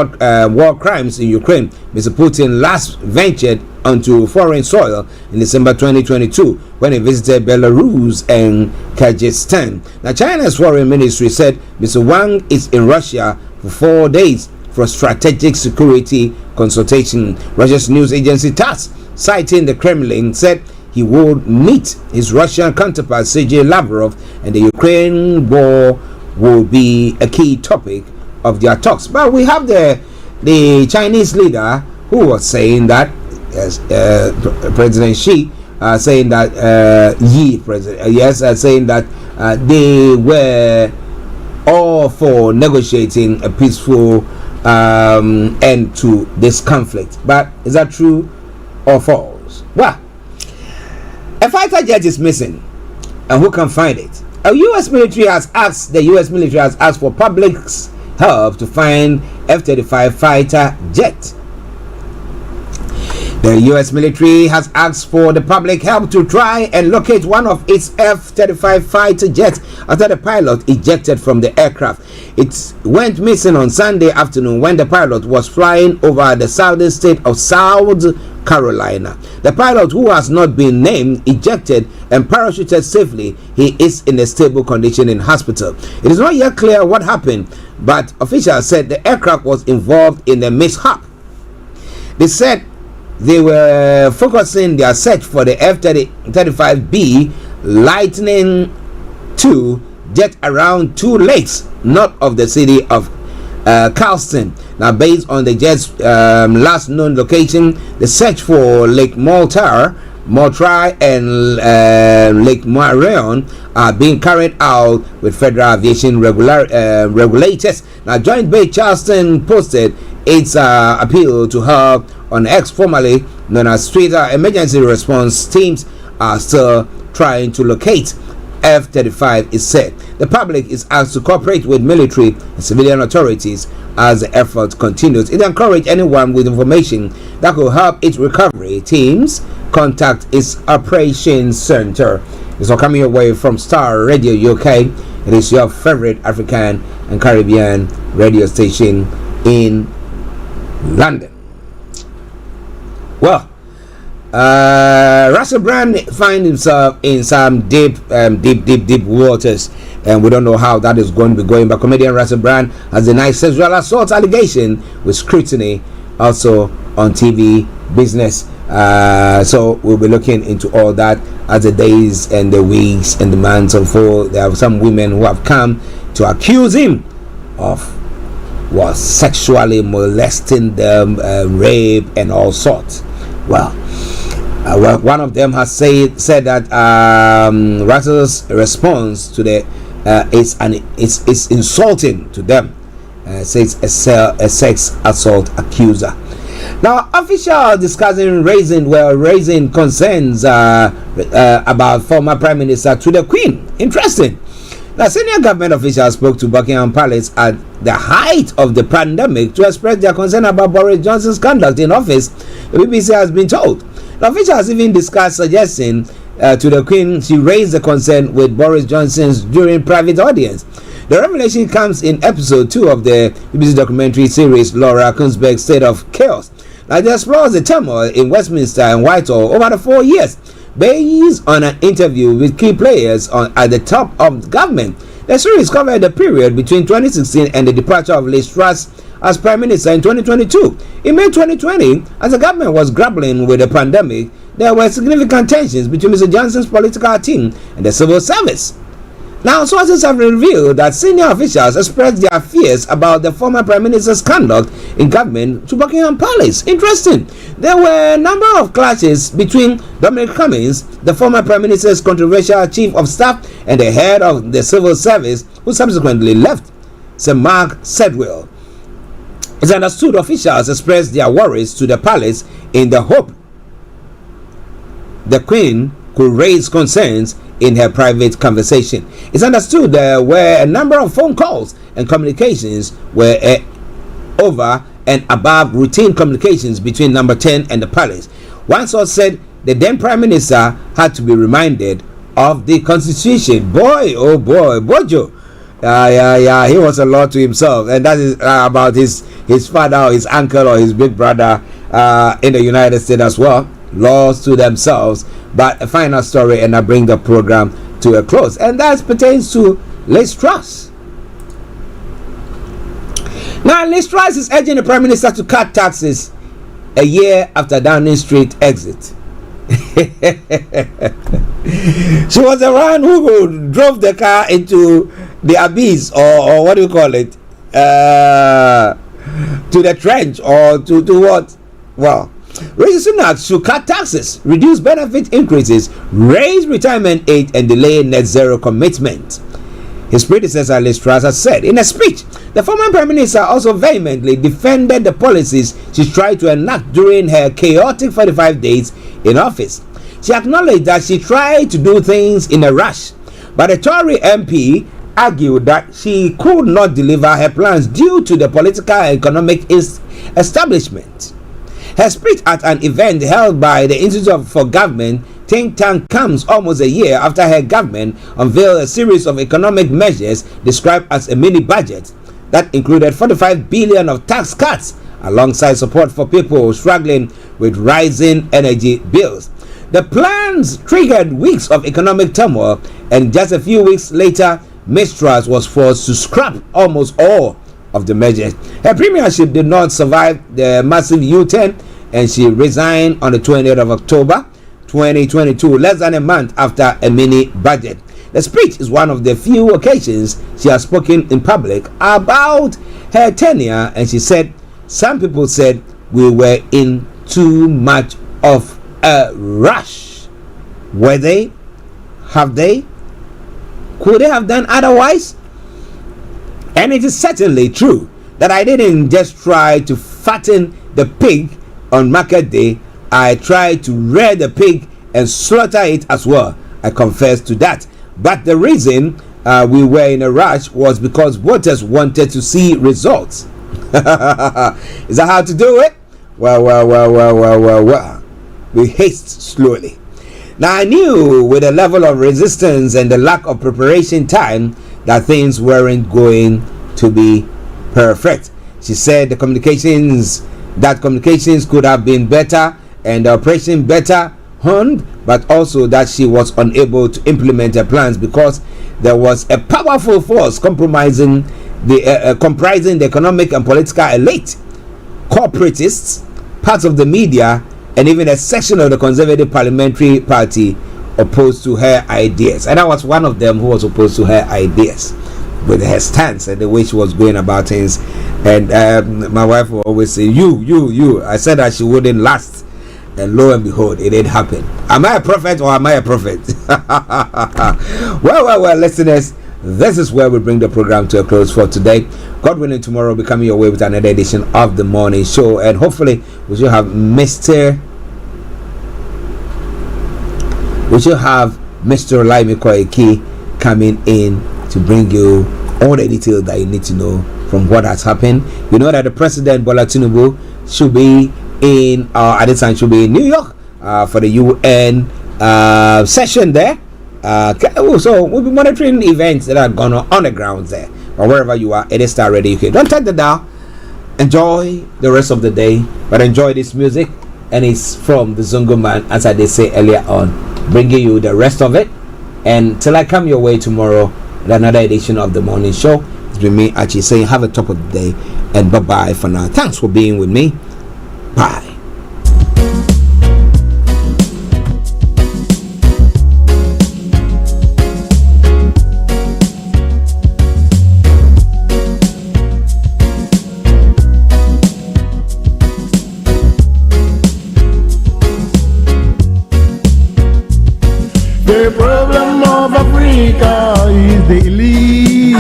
Speaker 6: war crimes in Ukraine. Mr. Putin last ventured onto foreign soil in December 2022 when he visited Belarus and Kyrgyzstan. Now, China's foreign ministry said Mr. Wang is in Russia for 4 days for strategic security consultation. Russia's news agency TASS, citing the Kremlin, said he would meet his Russian counterpart Sergei Lavrov, and the Ukraine war will be a key topic of their talks. But we have the Chinese leader who was saying that President Xi saying that saying that they were all for negotiating a peaceful end to this conflict. But is that true or false? Well, a fighter jet is missing, and who can find it? The U.S. military has asked for public's help to find F-35 fighter jet. The U.S. military has asked for the public help to try and locate one of its F-35 fighter jets after the pilot ejected from the aircraft. It went missing on Sunday afternoon when the pilot was flying over the southern state of South Carolina. The pilot, who has not been named, ejected and parachuted safely. He is in a stable condition in hospital. It is not yet clear what happened, but officials said the aircraft was involved in a mishap. They said they were focusing their search for the F-35B Lightning II jet around 2 lakes north of the city of Charleston. Now, based on the jet's last known location, the search for Lake Moultrie and Lake Marion are being carried out with federal aviation regulators. Now, Joint Base Charleston posted its appeal to help on X, formerly known as Twitter. Emergency response teams are still trying to locate F-35, is said. The public is asked to cooperate with military and civilian authorities as the effort continues. It encourages anyone with information that could help its recovery teams contact its operations center. It's all coming away from Starr Radio UK. It is your favorite African and Caribbean radio station in London. Well, Russell Brand finds himself in some deep waters, and we don't know how that is going to be going. But comedian Russell Brand has denied sexual assault allegation with scrutiny also on TV business. So we'll be looking into all that as the days and the weeks and the months unfold. There are some women who have come to accuse him of sexually molesting them, rape and all sorts. Well, one of them has said that Russell's response to the is insulting to them. Says a sex assault accuser. Now, officials discussing raising concerns about former Prime Minister to the Queen. Interesting. Now, senior government officials spoke to Buckingham Palace at the height of the pandemic to express their concern about Boris Johnson's conduct in office, the BBC has been told. The officials even discussed suggesting to the Queen she raised the concern with Boris Johnson's during private audience. The revelation comes in episode 2 of the BBC documentary series Laura Kuenssberg's State of Chaos. Now, it explores the turmoil in Westminster and Whitehall over the 4 years, based on an interview with key players at the top of the government. The series covered the period between 2016 and the departure of Liz Truss as Prime Minister in 2022. In May 2020, as the government was grappling with the pandemic, there were significant tensions between Mr. Johnson's political team and the civil service. Now, sources have revealed that senior officials expressed their fears about the former Prime Minister's conduct in government to Buckingham Palace. Interesting. There were a number of clashes between Dominic Cummings, the former Prime Minister's controversial chief of staff, and the head of the civil service, who subsequently left, Sir Mark Sedwill. It's understood officials expressed their worries to the palace in the hope the Queen could raise concerns in her private conversation. It's understood there were a number of phone calls and communications were over and above routine communications between Number 10 and the palace. One source said the then Prime Minister had to be reminded of the Constitution. Boy, oh boy, Bojo. He was a law to himself, and that is about his father or his uncle or his big brother in the United States as well. Laws to themselves. But a final story, and I bring the program to a close, and that pertains to Liz Truss. Now, Liz Truss is urging the Prime Minister to cut taxes a year after Downing Street exit. She was the one who drove the car into the abyss, or what do you call it, to the trench, or to what? Well, Rishi Sunak should cut taxes, reduce benefit increases, raise retirement age, and delay net zero commitment. His predecessor Liz Truss has said in a speech. The former Prime Minister also vehemently defended the policies she tried to enact during her chaotic 45 days in office. She acknowledged that she tried to do things in a rush, but a Tory MP argued that she could not deliver her plans due to the political and economic establishment. Her speech at an event held by the Institute for Government think tank comes almost a year after her government unveiled a series of economic measures described as a mini budget that included 45 billion of tax cuts alongside support for people struggling with rising energy bills. The plans triggered weeks of economic turmoil, and just a few weeks later, Ms. Truss was forced to scrap almost all of the measures. Her premiership did not survive the massive U-turn, and she resigned on the 20th of October 2022, less than a month after a mini budget. The speech is one of the few occasions she has spoken in public about her tenure, and she said, "Some people said we were in too much of a rush." Were they? Have they? Could they have done otherwise? And it is certainly true that I didn't just try to fatten the pig on market day. I tried to rear the pig and slaughter it as well. I confess to that. But the reason we were in a rush was because voters wanted to see results. Is that how to do it? Well. We haste slowly. Now, I knew with the level of resistance and the lack of preparation time that things weren't going to be perfect. She said communications could have been better and the operation better honed, but also that she was unable to implement her plans because there was a powerful force comprising the economic and political elite, corporatists, parts of the media, and even a section of the Conservative Parliamentary Party opposed to her ideas. And I was one of them who was opposed to her ideas with her stance and the way she was going about things. And my wife will always say, you. I said that she wouldn't last. And lo and behold, it didn't happen. Am I a prophet or am I a prophet? Well, listeners, this is where we bring the program to a close for today. God willing, tomorrow will be coming your way with another edition of the morning show. And hopefully, we should have Mr. Olaimi Koiki coming in to bring you all the details that you need to know from what has happened. You know that the President Bola Tinubu should be in New York for the UN session there. So we'll be monitoring events that are going on the ground there, or wherever you are. It is Starr Radio UK. Don't touch the dial. Enjoy the rest of the day, but enjoy this music, and it's from the Zungo Man, as I did say earlier on, bringing you the rest of it. And till I come your way tomorrow with another edition of the morning show, it's been me, Archie, saying have a top of the day, and bye bye for now. Thanks for being with me. Bye.
Speaker 18: of Africa is the elite.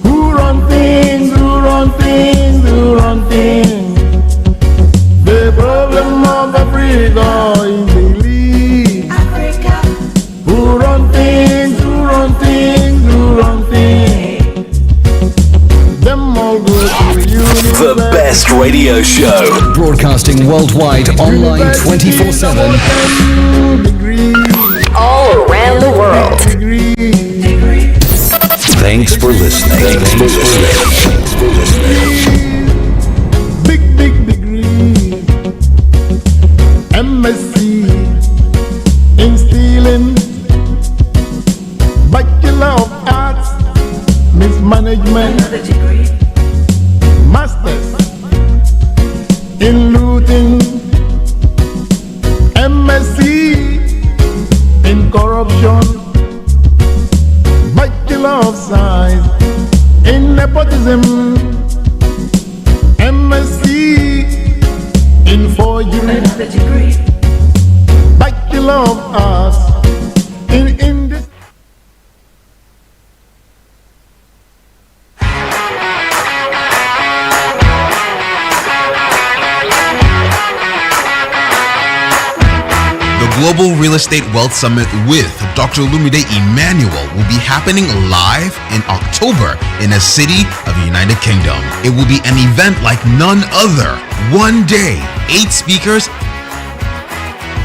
Speaker 18: Who run things, who run things, who run things. The problem of Africa is the elite. Who run things, who run things, who run things. Them all go to university.
Speaker 11: The best radio show. Broadcasting worldwide, online 24/7.
Speaker 13: All around the world.
Speaker 11: Thanks for listening.
Speaker 18: Big degree. MSc in stealing. Bachelor of Arts, mismanagement. Masters in looting. MSc in corruption. Bachelor of Science in nepotism. MSc in forgery. Bachelor of Arts in industry.
Speaker 19: Global Real Estate Wealth Summit with Dr. Lumide Emmanuel will be happening live in October in a city of the United Kingdom. It will be an event like none other. 1 day, 8 speakers,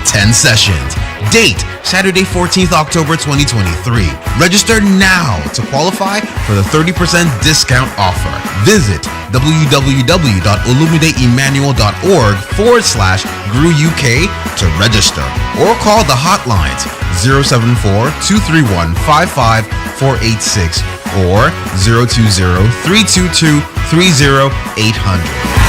Speaker 19: 10 sessions. Date, Saturday 14th October 2023. Register now to qualify for the 30% discount offer. Visit www.olumideemmanuel.org/GrewUK to register or call the hotlines 074-231-55486 or 020-322-30800.